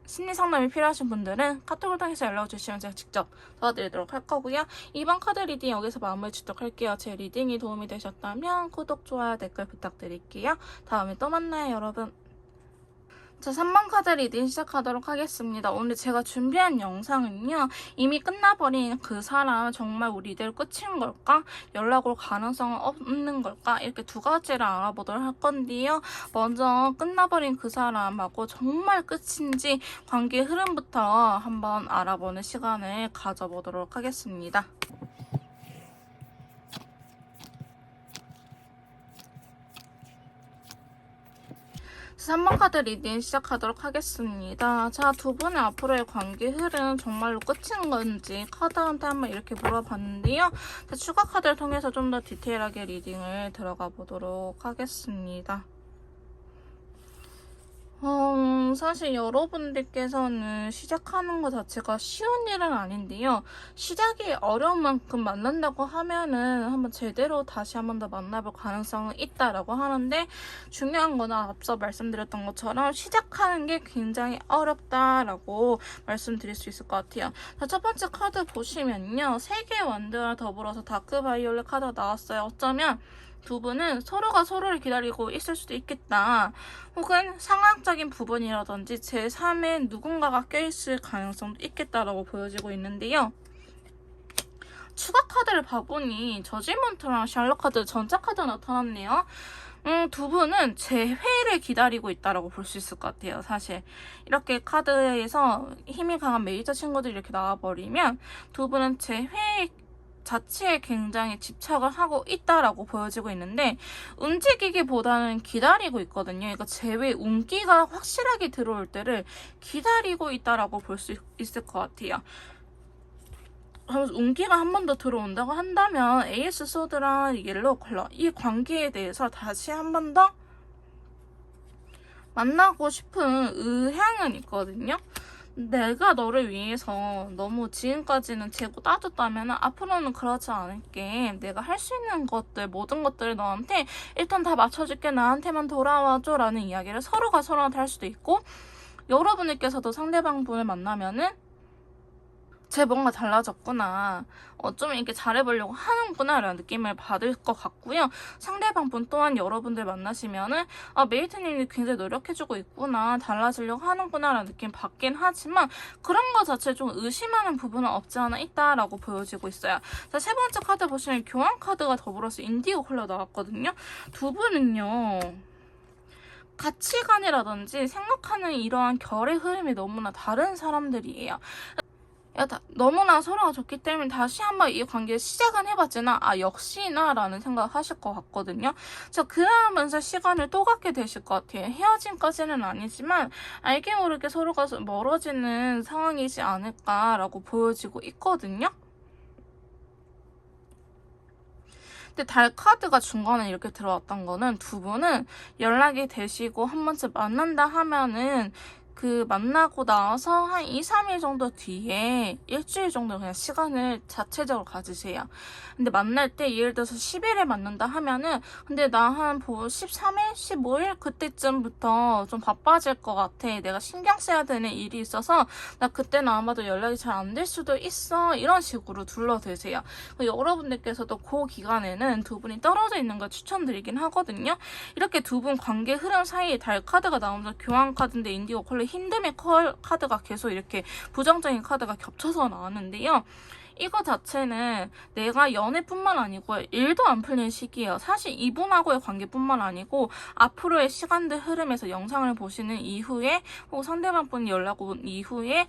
심리 상담이 필요하신 분들은 카톡을 통해서 연락을 주시면 제가 직접 도와드리도록 할 거고요. 이번 카드 리딩 여기서 마무리 짓도록 할게요. 제 리딩이 도움이 되셨다면 구독, 좋아요, 댓글 부탁드릴게요. 다음에 또 만나요, 여러분. 자, 3번 카드 리딩 시작하도록 하겠습니다. 오늘 제가 준비한 영상은요. 이미 끝나버린 그 사람 정말 우리 이대로 끝인 걸까? 연락 올 가능성은 없는 걸까? 이렇게 두 가지를 알아보도록 할 건데요. 먼저 끝나버린 그 사람하고 정말 끝인지 관계 흐름부터 한번 알아보는 시간을 가져보도록 하겠습니다. 3번 카드 리딩 시작하도록 하겠습니다. 자, 두 분의 앞으로의 관계 흐름 정말로 끝인 건지 카드한테 한번 이렇게 물어봤는데요. 자, 추가 카드를 통해서 좀 더 디테일하게 리딩을 들어가 보도록 하겠습니다. 사실 여러분들께서는 시작하는 것 자체가 쉬운 일은 아닌데요. 시작이 어려운 만큼 만난다고 하면은 한번 제대로 다시 한번 더 만나볼 가능성은 있다라고 하는데 중요한 거는 앞서 말씀드렸던 것처럼 시작하는 게 굉장히 어렵다라고 말씀드릴 수 있을 것 같아요. 자, 첫 번째 카드 보시면요. 세 개의 원드와 더불어서 다크 바이올렛 카드가 나왔어요. 어쩌면 두 분은 서로가 서로를 기다리고 있을 수도 있겠다. 혹은 상황적인 부분이라든지 제3의 누군가가 껴있을 가능성도 있겠다라고 보여지고 있는데요. 추가 카드를 봐보니 저지먼트랑 샬럿 카드 전자 카드가 나타났네요. 두 분은 재회를 기다리고 있다라고 볼 수 있을 것 같아요. 사실 이렇게 카드에서 힘이 강한 메이저 친구들이 이렇게 나와버리면 두 분은 재회 자체에 굉장히 집착을 하고 있다라고 보여지고 있는데 움직이기보다는 기다리고 있거든요. 그러니까 제외 운기가 확실하게 들어올 때를 기다리고 있다라고 볼 수 있을 것 같아요. 운기가 한 번 더 들어온다고 한다면 에이스 소드랑 옐로우 컬러 이 관계에 대해서 다시 한 번 더 만나고 싶은 의향은 있거든요. 내가 너를 위해서 너무 지금까지는 재고 따졌다면 앞으로는 그러지 않을게. 내가 할 수 있는 것들 모든 것들을 너한테 일단 다 맞춰줄게. 나한테만 돌아와줘 라는 이야기를 서로가 서로한테 할 수도 있고 여러분들께서도 상대방 분을 만나면은 쟤 뭔가 달라졌구나. 좀 이렇게 잘해보려고 하는구나 라는 느낌을 받을 것 같고요. 상대방분 또한 여러분들 만나시면은 메이트님이 굉장히 노력해주고 있구나, 달라지려고 하는구나 라는 느낌 받긴 하지만 그런 거 자체를 좀 의심하는 부분은 없지 않아 있다라고 보여지고 있어요. 자, 세 번째 카드 보시면 교환 카드가 더불어서 인디고 컬러 나왔거든요. 두 분은요, 가치관이라든지 생각하는 이러한 결의 흐름이 너무나 다른 사람들이에요. 너무나 서로가 좋기 때문에 다시 한번 이 관계를 시작은 해봤지만 역시나 라는 생각을 하실 것 같거든요. 자, 그러면서 시간을 또 갖게 되실 것 같아요. 헤어짐까지는 아니지만 알게 모르게 서로가 멀어지는 상황이지 않을까라고 보여지고 있거든요. 근데 달 카드가 중간에 이렇게 들어왔던 거는 두 분은 연락이 되시고 한 번쯤 만난다 하면은 그 만나고 나서 한 2, 3일 정도 뒤에 일주일 정도 그냥 시간을 자체적으로 가지세요. 근데 만날 때 예를 들어서 10일에 만난다 하면은 근데 나 한 13일, 15일 그때쯤부터 좀 바빠질 것 같아. 내가 신경 써야 되는 일이 있어서 나 그때는 아마도 연락이 잘 안 될 수도 있어. 이런 식으로 둘러대세요. 여러분들께서도 그 기간에는 두 분이 떨어져 있는 걸 추천드리긴 하거든요. 이렇게 두 분 관계 흐름 사이에 달 카드가 나오면서 교환 카드인데 인디고 컬러 힌드메 카드가 계속 이렇게 부정적인 카드가 겹쳐서 나왔는데요. 이거 자체는 내가 연애뿐만 아니고 일도 안 풀린 시기예요. 사실 이분하고의 관계뿐만 아니고 앞으로의 시간들 흐름에서 영상을 보시는 이후에 혹은 상대방 분이 연락 온 이후에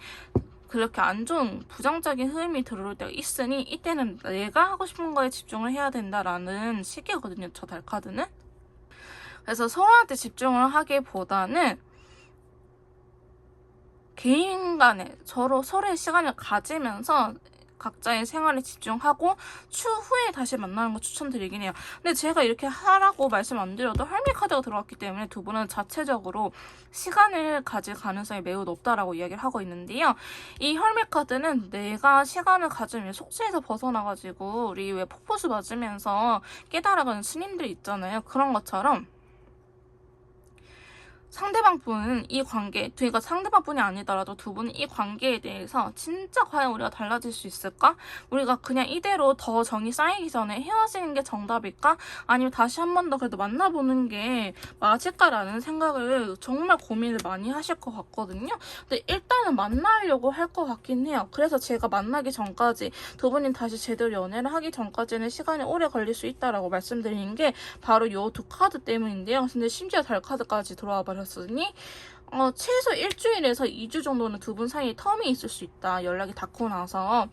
그렇게 안 좋은 부정적인 흐름이 들어올 때가 있으니 이때는 내가 하고 싶은 거에 집중을 해야 된다라는 시기거든요. 저 달카드는. 그래서 서로한테 집중을 하기보다는 개인 간에 서로의 시간을 가지면서 각자의 생활에 집중하고 추후에 다시 만나는 거 추천드리긴 해요. 근데 제가 이렇게 하라고 말씀 안 드려도 헐미 카드가 들어왔기 때문에 두 분은 자체적으로 시간을 가질 가능성이 매우 높다라고 이야기를 하고 있는데요. 이 헐미 카드는 내가 시간을 가지면 속세에서 벗어나가지고 우리 왜 폭포수 맞으면서 깨달아가는 스님들 있잖아요. 그런 것처럼 상대방 분은 이 관계, 그러니까 상대방 분이 아니더라도 두 분은 이 관계에 대해서 진짜 과연 우리가 달라질 수 있을까? 우리가 그냥 이대로 더 정이 쌓이기 전에 헤어지는 게 정답일까? 아니면 다시 한 번 더 그래도 만나보는 게 맞을까라는 생각을 정말 고민을 많이 하실 것 같거든요. 근데 일단은 만나려고 할 것 같긴 해요. 그래서 제가 만나기 전까지 두 분이 다시 제대로 연애를 하기 전까지는 시간이 오래 걸릴 수 있다라고 말씀드린 게 바로 이 두 카드 때문인데요. 근데 심지어 달 카드까지 들어와 버렸어요. 최소 일주일에서 2주 정도는 두 분 사이에 텀이 있을 수 있다. 연락이 닿고 나서.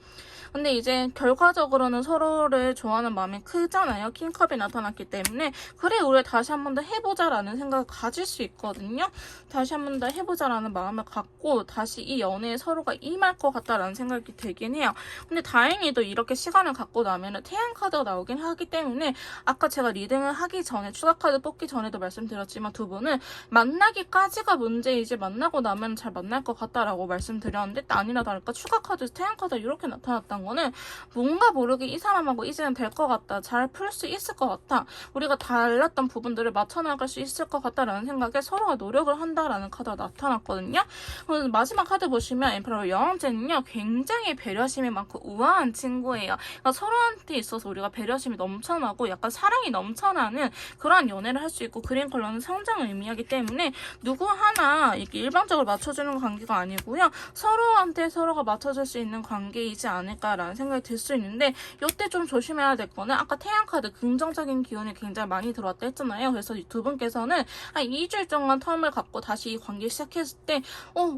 근데 이제 결과적으로는 서로를 좋아하는 마음이 크잖아요. 킹컵이 나타났기 때문에 그래 우리 다시 한 번 더 해보자라는 생각을 가질 수 있거든요. 다시 한 번 더 해보자라는 마음을 갖고 다시 이 연애에 서로가 임할 것 같다라는 생각이 들긴 해요. 근데 다행히도 이렇게 시간을 갖고 나면은 태양 카드가 나오긴 하기 때문에 아까 제가 리딩을 하기 전에 추가 카드 뽑기 전에도 말씀드렸지만 두 분은 만나기까지가 문제이지 만나고 나면 잘 만날 것 같다라고 말씀드렸는데 아니나 다를까 추가 카드 태양 카드 이렇게 나타났던 거는 뭔가 모르게 이 사람하고 이제는 될 것 같다, 잘 풀 수 있을 것 같아, 우리가 달랐던 부분들을 맞춰나갈 수 있을 것 같다라는 생각에 서로가 노력을 한다라는 카드가 나타났거든요. 마지막 카드 보시면 엠퍼러 여왕제는요 굉장히 배려심이 많고 우아한 친구예요. 그러니까 서로한테 있어서 우리가 배려심이 넘쳐나고 약간 사랑이 넘쳐나는 그러한 연애를 할 수 있고 그린 컬러는 성장을 의미하기 때문에 누구 하나 이렇게 일방적으로 맞춰주는 관계가 아니고요. 서로한테 서로가 맞춰줄 수 있는 관계이지 않을까라는 생각이 들 수 있는데 이때 좀 조심해야 될 거는 아까 태양 카드 긍정적인 기운이 굉장히 많이 들어왔다 했잖아요. 그래서 이 두 분께서는 한 2주일 동안 텀을 갖고 다시 이 관계 시작했을 때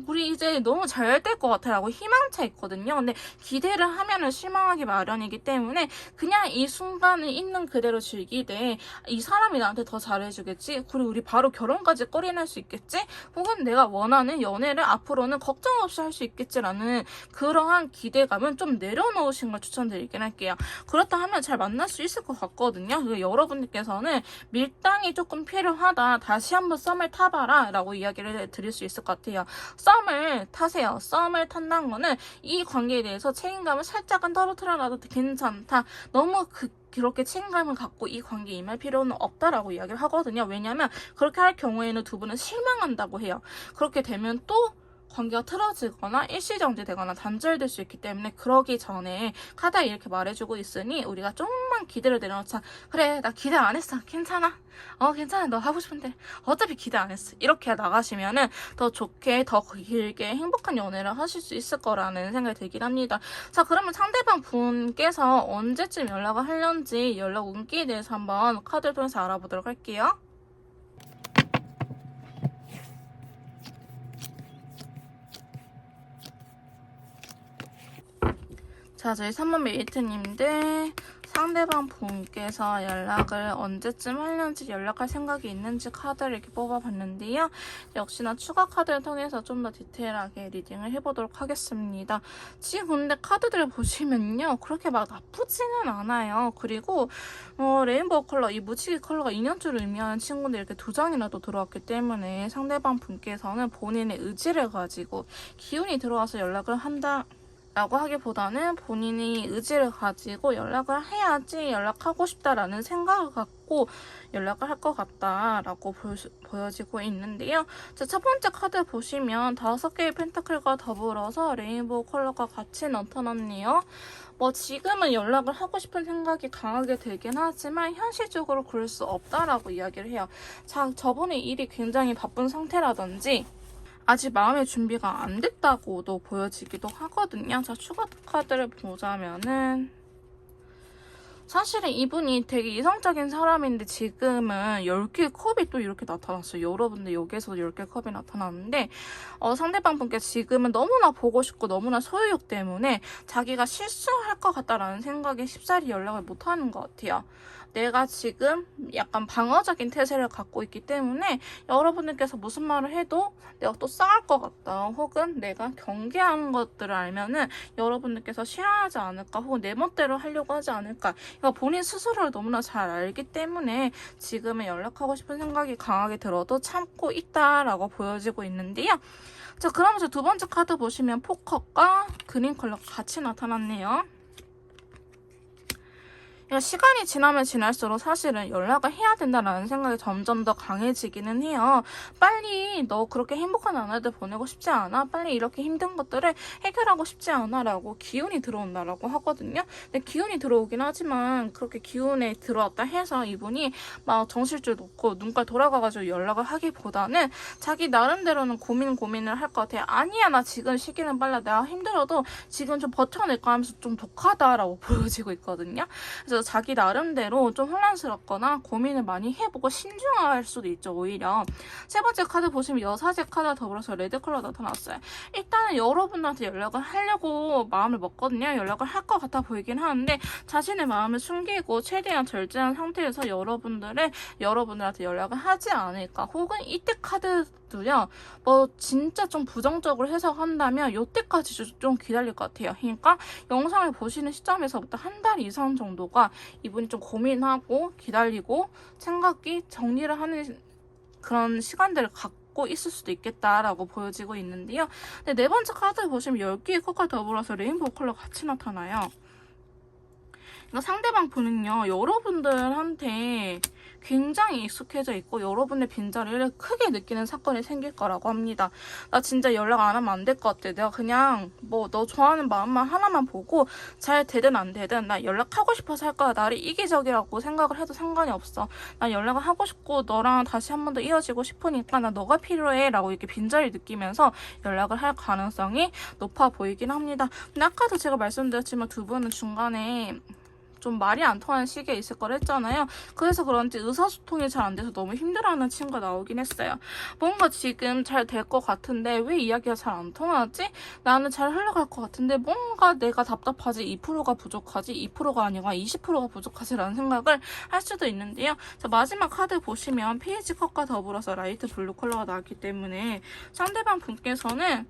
우리 이제 너무 잘 될 것 같아 라고 희망차 있거든요. 근데 기대를 하면은 실망하기 마련이기 때문에 그냥 이 순간을 있는 그대로 즐기되 이 사람이 나한테 더 잘해주겠지, 그리고 우리 바로 결혼까지 꺼리낼 수 있겠지, 혹은 내가 원하는 연애를 앞으로는 걱정 없이 할 수 있겠지라는 그러한 기대감은 좀 내려놓으신 걸 추천드리긴 할게요. 그렇다 하면 잘 만날 수 있을 것 같거든요. 그리고 여러분들께서는 밀당이 조금 필요하다, 다시 한번 썸을 타봐라 라고 이야기를 드릴 수 있을 것 같아요. 썸을 타세요. 썸을 탄다는 거는 이 관계에 대해서 책임감을 살짝은 떨어뜨려놔도 괜찮다, 너무 그렇게 책임감을 갖고 이 관계에 임할 필요는 없다라고 이야기를 하거든요. 왜냐하면 그렇게 할 경우에는 두 분은 실망한다고 해요. 그렇게 되면 또 관계가 틀어지거나 일시정지되거나 단절될 수 있기 때문에 그러기 전에 카드에 이렇게 말해주고 있으니 우리가 좀만 기대를 내려놓자. 그래, 나 기대 안 했어. 괜찮아. 괜찮아. 너 하고 싶은데. 어차피 기대 안 했어. 이렇게 나가시면은 더 좋게, 더 길게 행복한 연애를 하실 수 있을 거라는 생각이 들긴 합니다. 자, 그러면 상대방 분께서 언제쯤 연락을 하려는지 연락 운기에 대해서 한번 카드를 통해서 알아보도록 할게요. 자, 저희 3번 메이트님들 상대방 분께서 연락을 언제쯤 하려는지 연락할 생각이 있는지 카드를 이렇게 뽑아봤는데요. 역시나 추가 카드를 통해서 좀 더 디테일하게 리딩을 해보도록 하겠습니다. 지금 근데 카드들을 보시면요. 그렇게 막 나쁘지는 않아요. 그리고 레인보우 컬러, 이 무지개 컬러가 2년째를 의미하는 친구들 이렇게 2장이라도 들어왔기 때문에 상대방 분께서는 본인의 의지를 가지고 기운이 들어와서 연락을 한다 라고 하기보다는 본인이 의지를 가지고 연락을 해야지 연락하고 싶다라는 생각을 갖고 연락을 할 것 같다라고 보여지고 있는데요. 자, 첫 번째 카드 보시면 5개의 펜타클과 더불어서 레인보우 컬러가 같이 나타났네요. 지금은 연락을 하고 싶은 생각이 강하게 들긴 하지만 현실적으로 그럴 수 없다라고 이야기를 해요. 자, 저번에 일이 굉장히 바쁜 상태라든지 아직 마음의 준비가 안 됐다고도 보여지기도 하거든요. 자, 추가 카드를 보자면은 사실은 이분이 되게 이성적인 사람인데 지금은 10개의 컵이 또 이렇게 나타났어요. 여러분들 여기에서 10개의 컵이 나타났는데 상대방 분께 지금은 너무나 보고 싶고 너무나 소유욕 때문에 자기가 실수할 것 같다라는 생각에 쉽사리 연락을 못하는 것 같아요. 내가 지금 약간 방어적인 태세를 갖고 있기 때문에 여러분들께서 무슨 말을 해도 내가 또 싸울 것 같다. 혹은 내가 경계하는 것들을 알면은 여러분들께서 싫어하지 않을까. 혹은 내 멋대로 하려고 하지 않을까. 그러니까 본인 스스로를 너무나 잘 알기 때문에 지금은 연락하고 싶은 생각이 강하게 들어도 참고 있다라고 보여지고 있는데요. 자, 그러면서 두 번째 카드 보시면 포커과 그린 컬러가 같이 나타났네요. 시간이 지나면 지날수록 사실은 연락을 해야 된다라는 생각이 점점 더 강해지기는 해요. 빨리 너 그렇게 행복한 나날들 보내고 싶지 않아? 빨리 이렇게 힘든 것들을 해결하고 싶지 않아? 라고 기운이 들어온다라고 하거든요. 근데 기운이 들어오긴 하지만 그렇게 기운에 들어왔다 해서 이분이 막 정실줄 놓고 눈깔 돌아가가지고 연락을 하기보다는 자기 나름대로는 고민을 할 것 같아요. 아니야, 나 지금 시기는 빨라. 내가 힘들어도 지금 좀 버텨낼까 하면서 좀 독하다라고 보여지고 있거든요. 그래서 자기 나름대로 좀 혼란스럽거나 고민을 많이 해보고 신중할 수도 있죠, 오히려. 세 번째 카드 보시면 여사제 카드와 더불어서 레드 컬러 나타났어요. 일단은 여러분들한테 연락을 하려고 마음을 먹거든요. 연락을 할 것 같아 보이긴 하는데 자신의 마음을 숨기고 최대한 절제한 상태에서 여러분들한테 연락을 하지 않을까. 혹은 이때 카드도요, 진짜 좀 부정적으로 해석한다면 이때까지 좀 기다릴 것 같아요. 그러니까 영상을 보시는 시점에서부터 한 달 이상 정도가 이분이 좀 고민하고 기다리고 생각이 정리를 하는 그런 시간들을 갖고 있을 수도 있겠다라고 보여지고 있는데요. 근데 네 번째 카드 보시면 10개의 컵과 더불어서 레인보우 컬러 같이 나타나요. 그러니까 상대방 분은요, 여러분들한테 굉장히 익숙해져 있고 여러분의 빈자리를 크게 느끼는 사건이 생길 거라고 합니다. 나 진짜 연락 안 하면 안 될 것 같아. 내가 그냥 너 좋아하는 마음만 하나만 보고 잘 되든 안 되든 나 연락하고 싶어서 할 거야. 나를 이기적이라고 생각을 해도 상관이 없어. 나 연락을 하고 싶고 너랑 다시 한 번 더 이어지고 싶으니까 나 너가 필요해 라고 이렇게 빈자리 느끼면서 연락을 할 가능성이 높아 보이긴 합니다. 근데 아까도 제가 말씀드렸지만 두 분은 중간에 좀 말이 안 통하는 시기에 있을 걸 했잖아요. 그래서 그런지 의사소통이 잘 안 돼서 너무 힘들어하는 친구가 나오긴 했어요. 뭔가 지금 잘 될 것 같은데 왜 이야기가 잘 안 통하지? 나는 잘 흘러갈 것 같은데 뭔가 내가 답답하지 2%가 부족하지 2%가 아니라 20%가 부족하지 라는 생각을 할 수도 있는데요. 자, 마지막 카드 보시면 페이지 컷과 더불어서 라이트 블루 컬러가 나왔기 때문에 상대방 분께서는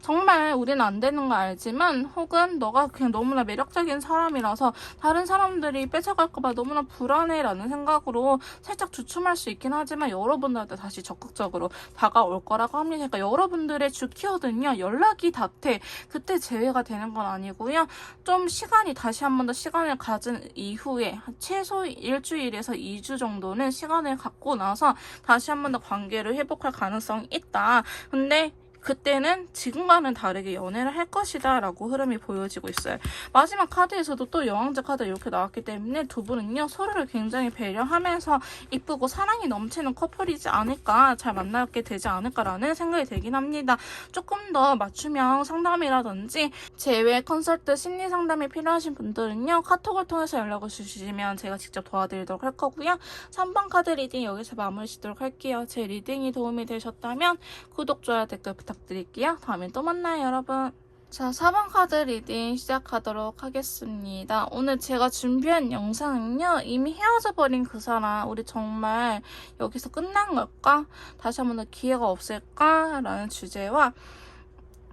정말 우리는 안 되는 거 알지만 혹은 너가 그냥 너무나 매력적인 사람이라서 다른 사람들이 뺏어갈까봐 너무나 불안해라는 생각으로 살짝 주춤할 수 있긴 하지만 여러분들한테 다시 적극적으로 다가올 거라고 합니다. 그러니까 여러분들의 주 키워드는요, 연락이 닿대 그때 제외가 되는 건 아니고요. 좀 시간이 다시 한 번 더 시간을 가진 이후에 최소 일주일에서 2주 정도는 시간을 갖고 나서 다시 한 번 더 관계를 회복할 가능성이 있다. 근데 그때는 지금과는 다르게 연애를 할 것이다 라고 흐름이 보여지고 있어요. 마지막 카드에서도 또 여왕제 카드 이렇게 나왔기 때문에 두 분은요 서로를 굉장히 배려하면서 이쁘고 사랑이 넘치는 커플이지 않을까, 잘 만나게 되지 않을까라는 생각이 들긴 합니다. 조금 더 맞춤형 상담이라든지 제외 컨설트 심리 상담이 필요하신 분들은요 카톡을 통해서 연락을 주시면 제가 직접 도와드리도록 할 거고요. 3번 카드 리딩 여기서 마무리 짓도록 할게요. 제 리딩이 도움이 되셨다면 구독, 좋아요, 댓글 부탁드릴게요. 다음에 또 만나요, 여러분. 자, 4번 카드 리딩 시작하도록 하겠습니다. 오늘 제가 준비한 영상은요, 이미 헤어져 버린 그 사람, 우리 정말 여기서 끝난 걸까? 다시 한 번 더 기회가 없을까? 라는 주제와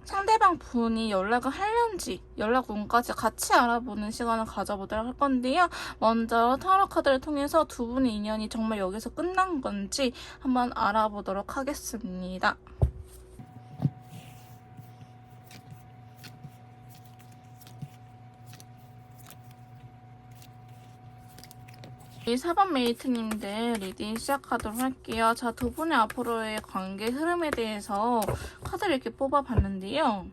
상대방 분이 연락을 하려는지 연락 운까지 같이 알아보는 시간을 가져보도록 할 건데요. 먼저 타로 카드를 통해서 두 분의 인연이 정말 여기서 끝난 건지 한번 알아보도록 하겠습니다. 이 4번 메이트님들 리딩 시작하도록 할게요. 자, 두 분의 앞으로의 관계 흐름에 대해서 카드를 이렇게 뽑아봤는데요.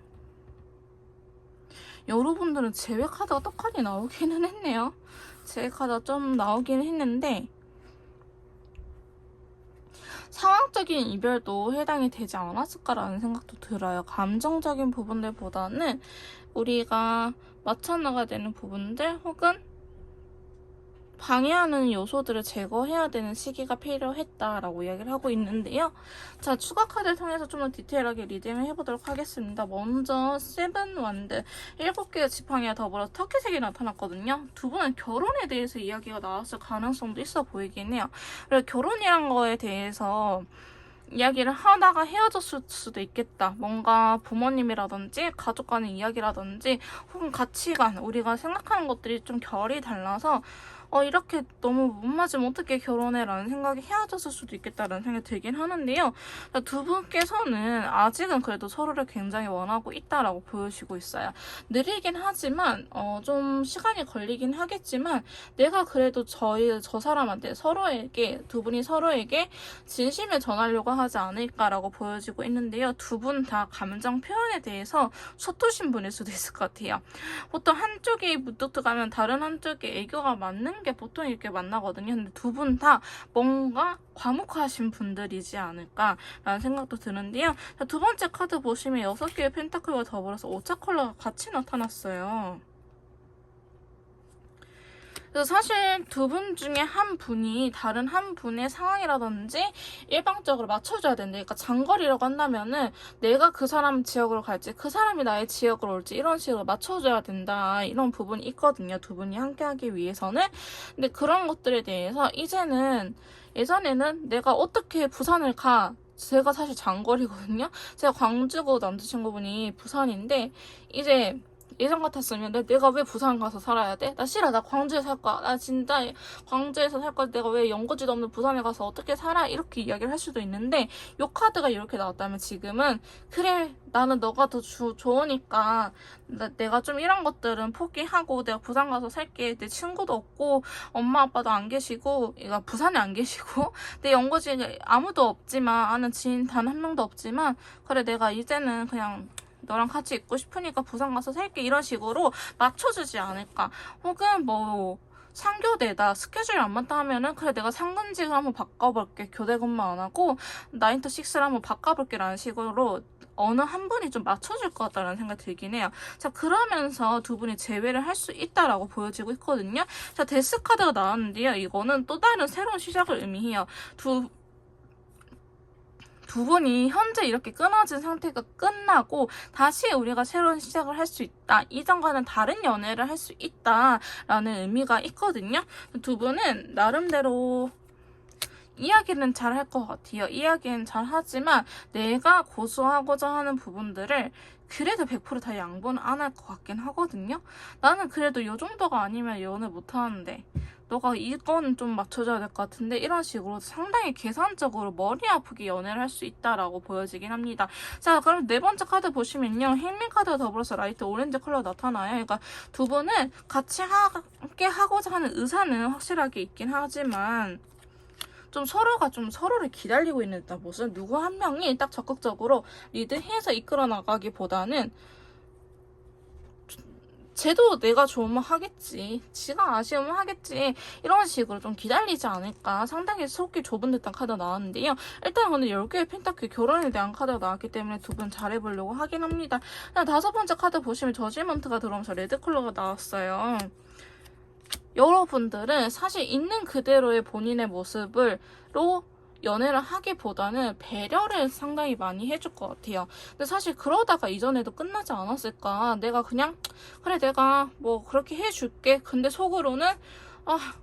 여러분들은 제외 카드가 떡하니 나오기는 했네요. 제외 카드가 좀 나오기는 했는데 상황적인 이별도 해당이 되지 않았을까라는 생각도 들어요. 감정적인 부분들보다는 우리가 맞춰나가야 되는 부분들 혹은 방해하는 요소들을 제거해야 되는 시기가 필요했다라고 이야기를 하고 있는데요. 자, 추가 카드를 통해서 좀 더 디테일하게 리딩을 해보도록 하겠습니다. 먼저 세븐 완드 7개의 지팡이와 더불어 터키색이 나타났거든요. 두 분은 결혼에 대해서 이야기가 나왔을 가능성도 있어 보이긴 해요. 그리고 결혼이란 거에 대해서 이야기를 하다가 헤어졌을 수도 있겠다. 뭔가 부모님이라든지 가족 간의 이야기라든지 혹은 가치관, 우리가 생각하는 것들이 좀 결이 달라서 이렇게 너무 못 맞으면 어떻게 결혼해? 라는 생각이 헤어졌을 수도 있겠다라는 생각이 들긴 하는데요. 두 분께서는 아직은 그래도 서로를 굉장히 원하고 있다라고 보여지고 있어요. 느리긴 하지만 좀 시간이 걸리긴 하겠지만 내가 그래도 저 사람한테 두 분이 서로에게 진심을 전하려고 하지 않을까라고 보여지고 있는데요. 두 분 다 감정 표현에 대해서 서투신 분일 수도 있을 것 같아요. 보통 한쪽이 무뚝뚝하면 다른 한쪽이 애교가 맞는 게 보통 이렇게 만나거든요. 근데 두 분 다 뭔가 과묵하신 분들이지 않을까라는 생각도 드는데요. 자, 두 번째 카드 보시면 6개의 펜타클과 더불어서 오차 컬러가 같이 나타났어요. 그래서 사실 두 분 중에 한 분이 다른 한 분의 상황이라든지 일방적으로 맞춰줘야 된다. 그러니까 장거리라고 한다면은 내가 그 사람 지역으로 갈지 그 사람이 나의 지역으로 올지 이런 식으로 맞춰줘야 된다. 이런 부분이 있거든요. 두 분이 함께하기 위해서는. 근데 그런 것들에 대해서 예전에는 내가 어떻게 부산을 가. 제가 사실 장거리거든요. 제가 광주고 남자친구분이 부산인데 이제 예전 같았으면 내가 왜 부산 가서 살아야 돼? 나 싫어. 나 광주에 살 거야. 나 진짜 광주에서 살 거야. 내가 왜 연고지도 없는 부산에 가서 어떻게 살아? 이렇게 이야기를 할 수도 있는데 요 카드가 이렇게 나왔다면 지금은 그래. 나는 너가 더 좋으니까 내가 좀 이런 것들은 포기하고 내가 부산 가서 살게. 내 친구도 없고 엄마 아빠도 안 계시고 얘가 부산에 안 계시고 내 연고지에 아무도 없지만 아는 지인 단 한 명도 없지만 그래 내가 이제는 그냥 너랑 같이 있고 싶으니까 부산 가서 살게 이런 식으로 맞춰주지 않을까. 혹은 뭐 상교대다 스케줄이 안 맞다 하면은 그래 내가 상근직을 한번 바꿔볼게. 교대 근무 안 하고 9to6를 한번 바꿔볼게 라는 식으로 어느 한 분이 좀 맞춰줄 것 같다는 생각이 들긴 해요. 자, 그러면서 두 분이 재회를 할 수 있다라고 보여지고 있거든요. 자, 데스 카드가 나왔는데요. 이거는 또 다른 새로운 시작을 의미해요. 두 분이 현재 이렇게 끊어진 상태가 끝나고 다시 우리가 새로운 시작을 할 수 있다. 이전과는 다른 연애를 할 수 있다라는 의미가 있거든요. 두 분은 나름대로 이야기는 잘 할 것 같아요. 이야기는 잘 하지만 내가 고수하고자 하는 부분들을 그래도 100%다 양보는 안 할 것 같긴 하거든요. 나는 그래도 이 정도가 아니면 연애 못하는데 너가 이건 좀 맞춰줘야 될 것 같은데 이런 식으로 상당히 계산적으로 머리 아프게 연애를 할 수 있다라고 보여지긴 합니다. 자, 그럼 네 번째 카드 보시면요. 힐링 카드와 더불어서 라이트 오렌지 컬러가 나타나요. 그러니까 두 분은 같이 함께 하고자 하는 의사는 확실하게 있긴 하지만 좀 서로가 좀 서로를 기다리고 있는 듯한 모습. 누구 한 명이 딱 적극적으로 리드해서 이끌어 나가기보다는 쟤도 내가 좋으면 하겠지, 지가 아쉬우면 하겠지, 이런 식으로 좀 기다리지 않을까. 상당히 속이 좁은 듯한 카드가 나왔는데요. 일단 오늘 10개의 펜타클 결혼에 대한 카드가 나왔기 때문에 두 분 잘해보려고 하긴 합니다. 다섯 번째 카드 보시면 저지먼트가 들어오면서 레드컬러가 나왔어요. 여러분들은 사실 있는 그대로의 본인의 모습으로 연애를 하기보다는 배려를 상당히 많이 해줄 것 같아요. 근데 사실 그러다가 이전에도 끝나지 않았을까. 내가 그냥 그래 내가 뭐 그렇게 해줄게. 근데 속으로는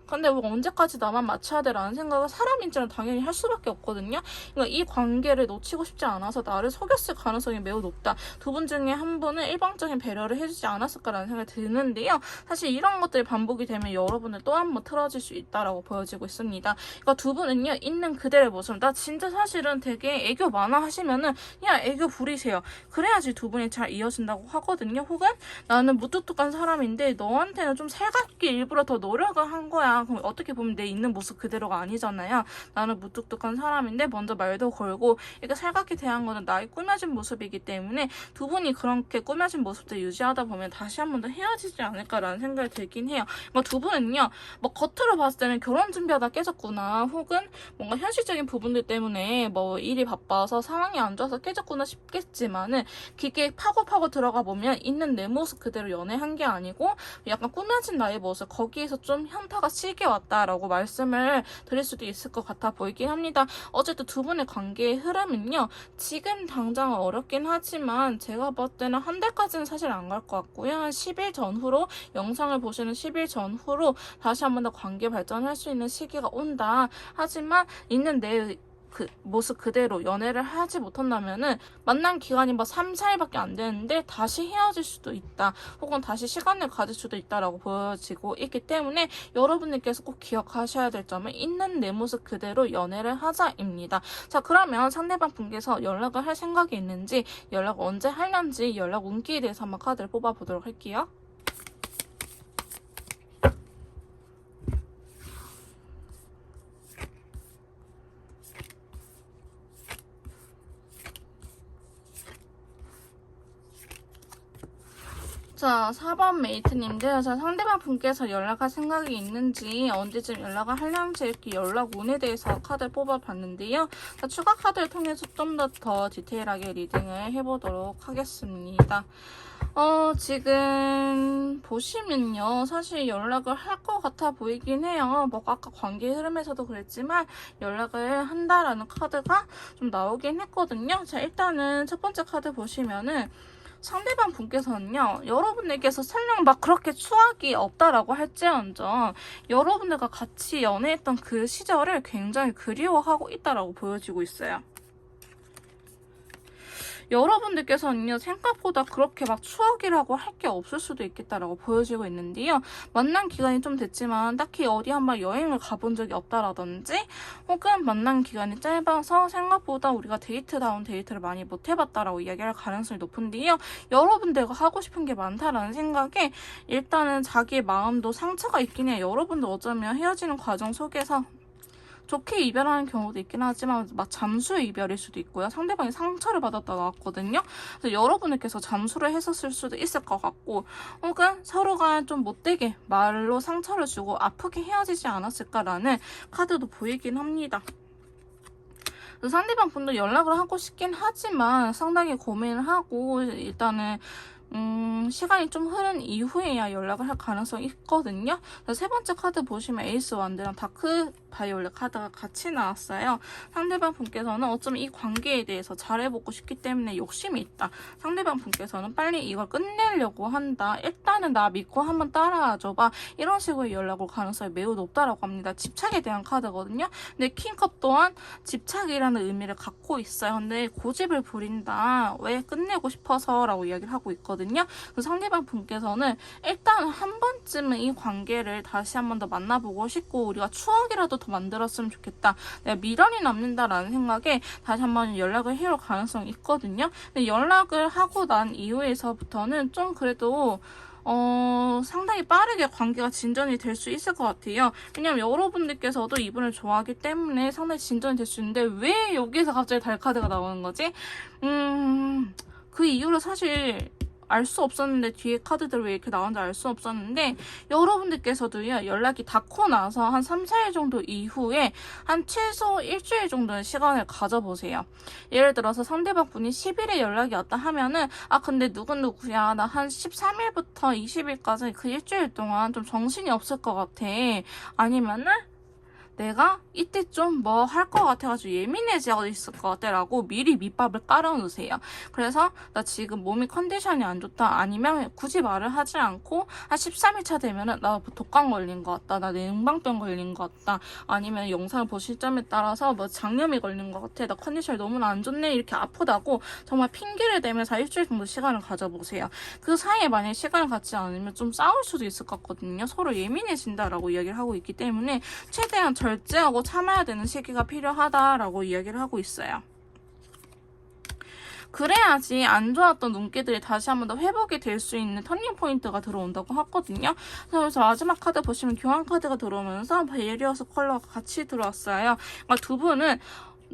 근데 뭐 언제까지 나만 맞춰야 돼 라는 생각을 사람인지는 당연히 할 수밖에 없거든요. 그러니까 이 관계를 놓치고 싶지 않아서 나를 속였을 가능성이 매우 높다. 두 분 중에 한 분은 일방적인 배려를 해주지 않았을까라는 생각이 드는데요. 사실 이런 것들이 반복이 되면 여러분을 또 한 번 틀어질 수 있다라고 보여지고 있습니다. 그러니까 두 분은요, 있는 그대로의 모습. 나 진짜 사실은 되게 애교 많아 하시면은 그냥 애교 부리세요. 그래야지 두 분이 잘 이어진다고 하거든요. 혹은 나는 무뚝뚝한 사람인데 너한테는 좀 살갑게 일부러 더 노력을 한 거야. 그럼 어떻게 보면 내 있는 모습 그대로가 아니잖아요. 나는 무뚝뚝한 사람인데 먼저 말도 걸고 이렇게 살갑게 대한 거는 나의 꾸며진 모습이기 때문에 두 분이 그렇게 꾸며진 모습들 유지하다 보면 다시 한 번 더 헤어지지 않을까라는 생각이 들긴 해요. 그러니까 두 분은요, 뭐 겉으로 봤을 때는 결혼 준비하다 깨졌구나, 혹은 뭔가 현실적인 부분들 때문에 뭐 일이 바빠서 상황이 안 좋아서 깨졌구나 싶겠지만은 깊게 파고 들어가 보면 있는 내 모습 그대로 연애한 게 아니고 약간 꾸며진 나의 모습, 거기에서 좀 현타가 시게 왔다라고 말씀을 드릴 수도 있을 것 같아 보이긴 합니다. 어쨌든 두 분의 관계의 흐름은요, 지금 당장 어렵긴 하지만 제가 봤을 때는 한 달까지는 사실 안 갈 것 같고요. 한 10일 전후로, 영상을 보시는 10일 전후로 다시 한 번 더 관계 발전할 수 있는 시기가 온다. 하지만 있는 내 그 모습 그대로 연애를 하지 못한다면은 만난 기간이 뭐 3, 4일밖에 안 되는데 다시 헤어질 수도 있다, 혹은 다시 시간을 가질 수도 있다라고 보여지고 있기 때문에 여러분들께서 꼭 기억하셔야 될 점은 있는 내 모습 그대로 연애를 하자입니다. 자, 그러면 상대방 분께서 연락을 할 생각이 있는지, 연락 언제 할는지, 연락 운기에 대해서 한번 카드를 뽑아보도록 할게요. 자, 4번 메이트님들, 자, 상대방 분께서 연락할 생각이 있는지, 언제쯤 연락을 하려는지, 이렇게 연락 운에 대해서 카드를 뽑아봤는데요. 자, 추가 카드를 통해서 좀 더 디테일하게 리딩을 해보도록 하겠습니다. 지금 보시면요, 사실 연락을 할 것 같아 보이긴 해요. 뭐 아까 관계 흐름에서도 그랬지만 연락을 한다라는 카드가 좀 나오긴 했거든요. 자, 일단은 첫 번째 카드 보시면은 상대방 분께서는요, 여러분들께서 설령 막 그렇게 추억이 없다라고 할지언정 여러분들과 같이 연애했던 그 시절을 굉장히 그리워하고 있다라고 보여지고 있어요. 여러분들께서는요, 생각보다 그렇게 막 추억이라고 할 게 없을 수도 있겠다라고 보여지고 있는데요. 만난 기간이 좀 됐지만 딱히 어디 한번 여행을 가본 적이 없다라든지, 혹은 만난 기간이 짧아서 생각보다 우리가 데이트다운 데이트를 많이 못 해봤다라고 이야기할 가능성이 높은데요. 여러분들과 하고 싶은 게 많다라는 생각에 일단은 자기의 마음도 상처가 있긴 해요. 여러분들 어쩌면 헤어지는 과정 속에서 좋게 이별하는 경우도 있긴 하지만 막 잠수의 이별일 수도 있고요. 상대방이 상처를 받았다 나왔거든요. 그래서 여러분들께서 잠수를 했었을 수도 있을 것 같고, 혹은 서로가 좀 못되게 말로 상처를 주고 아프게 헤어지지 않았을까라는 카드도 보이긴 합니다. 상대방 분도 연락을 하고 싶긴 하지만 상당히 고민을 하고 일단은 시간이 좀 흐른 이후에야 연락을 할 가능성이 있거든요. 세 번째 카드 보시면 에이스 완드랑 다크 바이올렛 카드가 같이 나왔어요. 상대방 분께서는 어쩌면 이 관계에 대해서 잘해보고 싶기 때문에 욕심이 있다. 상대방 분께서는 빨리 이걸 끝내려고 한다. 일단은 나 믿고 한번 따라와줘봐. 이런 식으로 연락 올 가능성이 매우 높다라고 합니다. 집착에 대한 카드거든요. 근데 킹컵 또한 집착이라는 의미를 갖고 있어요. 근데 고집을 부린다. 왜 끝내고 싶어서 라고 이야기를 하고 있거든요. 상대방 분께서는 일단 한 번쯤은 이 관계를 다시 한 번 더 만나보고 싶고 우리가 추억이라도 더 만들었으면 좋겠다. 내가 미련이 남는다라는 생각에 다시 한번 연락을 해올 가능성이 있거든요. 근데 연락을 하고 난 이후에서부터는 좀 그래도 상당히 빠르게 관계가 진전이 될 수 있을 것 같아요. 왜냐면 여러분들께서도 이분을 좋아하기 때문에 상당히 진전이 될 수 있는데 왜 여기에서 갑자기 달 카드가 나오는 거지? 그 이유를 사실 알 수 없었는데, 뒤에 카드들 왜 이렇게 나오는지 알 수 없었는데, 여러분들께서도요, 연락이 닿고 나서 한 3, 4일 정도 이후에 한 최소 일주일 정도의 시간을 가져보세요. 예를 들어서 상대방 분이 10일에 연락이 왔다 하면은, 아, 근데 누구누구야. 나 한 13일부터 20일까지 그 일주일 동안 좀 정신이 없을 것 같아. 아니면은, 내가 이때 좀 뭐 할 것 같아가지고 예민해지고 있을 것 같아 라고 미리 밑밥을 깔아놓으세요. 그래서 나 지금 몸이 컨디션이 안 좋다, 아니면 굳이 말을 하지 않고 한 13일차 되면은 나 독감 걸린 것 같다, 나 냉방병 걸린 것 같다, 아니면 영상을 보실 점에 따라서 뭐 장염이 걸린 것 같아, 나 컨디션이 너무 안 좋네, 이렇게 아프다고 정말 핑계를 대면서 일주일 정도 시간을 가져보세요. 그 사이에 만약에 시간을 갖지 않으면 좀 싸울 수도 있을 것 같거든요. 서로 예민해진다라고 이야기를 하고 있기 때문에 최대한 절제하고 참아야 되는 시기가 필요하다라고 이야기를 하고 있어요. 그래야지 안 좋았던 눈길들이 다시 한 번 더 회복이 될 수 있는 터닝 포인트가 들어온다고 하거든요. 그래서 마지막 카드 보시면 교환 카드가 들어오면서 베리어스 컬러가 같이 들어왔어요. 그러니까 두 분은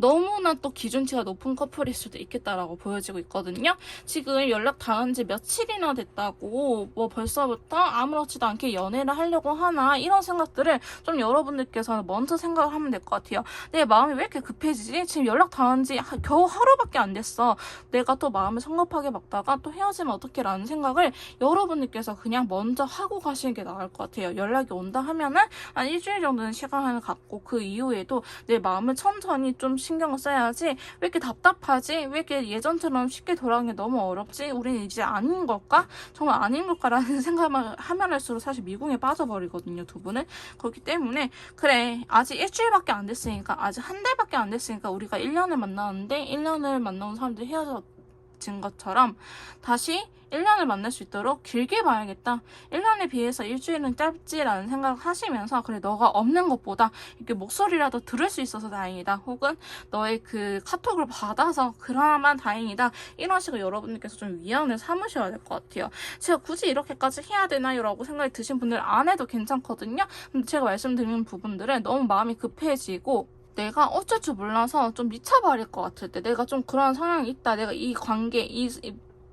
너무나 또 기준치가 높은 커플일 수도 있겠다라고 보여지고 있거든요. 지금 연락 닿은 지 며칠이나 됐다고 뭐 벌써부터 아무렇지도 않게 연애를 하려고 하나, 이런 생각들을 좀 여러분들께서는 먼저 생각을 하면 될 것 같아요. 내 마음이 왜 이렇게 급해지지? 지금 연락 닿은 지 겨우 하루밖에 안 됐어. 내가 또 마음을 성급하게 먹다가 또 헤어지면 어떡해 라는 생각을 여러분들께서 그냥 먼저 하고 가시는 게 나을 것 같아요. 연락이 온다 하면은 한 일주일 정도는 시간을 갖고 그 이후에도 내 마음을 천천히 좀 신경을 써야지. 왜 이렇게 답답하지? 왜 이렇게 예전처럼 쉽게 돌아오는 게 너무 어렵지? 우리는 이제 아닌 걸까? 정말 아닌 걸까라는 생각을 하면 할수록 사실 미궁에 빠져버리거든요, 두 분은. 그렇기 때문에 그래, 아직 일주일밖에 안 됐으니까, 아직 한 달밖에 안 됐으니까, 우리가 1년을 만나는데 1년을 만나는 사람들이 헤어진 것처럼 다시 1년을 만날 수 있도록 길게 봐야겠다. 1년에 비해서 일주일은 짧지라는 생각을 하시면서, 그래, 너가 없는 것보다 이렇게 목소리라도 들을 수 있어서 다행이다. 혹은 너의 그 카톡을 받아서 그나마 다행이다. 이런 식으로 여러분들께서 좀 위안을 삼으셔야 될 것 같아요. 제가 굳이 이렇게까지 해야 되나요? 라고 생각이 드신 분들 안 해도 괜찮거든요. 근데 제가 말씀드리는 부분들은 너무 마음이 급해지고 내가 어쩔 줄 몰라서 좀 미쳐버릴 것 같을 때, 내가 좀 그런 성향이 있다, 내가 이 관계, 이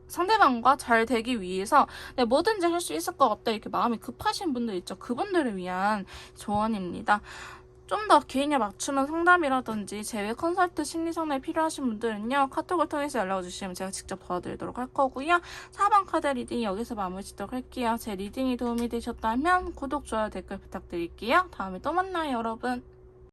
상대방과 잘 되기 위해서 내가 뭐든지 할 수 있을 것 같다, 이렇게 마음이 급하신 분들 있죠. 그분들을 위한 조언입니다. 좀 더 개인에 맞추는 상담이라든지 제외 컨설트 심리 상담이 필요하신 분들은요, 카톡을 통해서 연락을 주시면 제가 직접 도와드리도록 할 거고요. 4번 카드 리딩 여기서 마무리 짓도록 할게요. 제 리딩이 도움이 되셨다면 구독, 좋아요, 댓글 부탁드릴게요. 다음에 또 만나요, 여러분.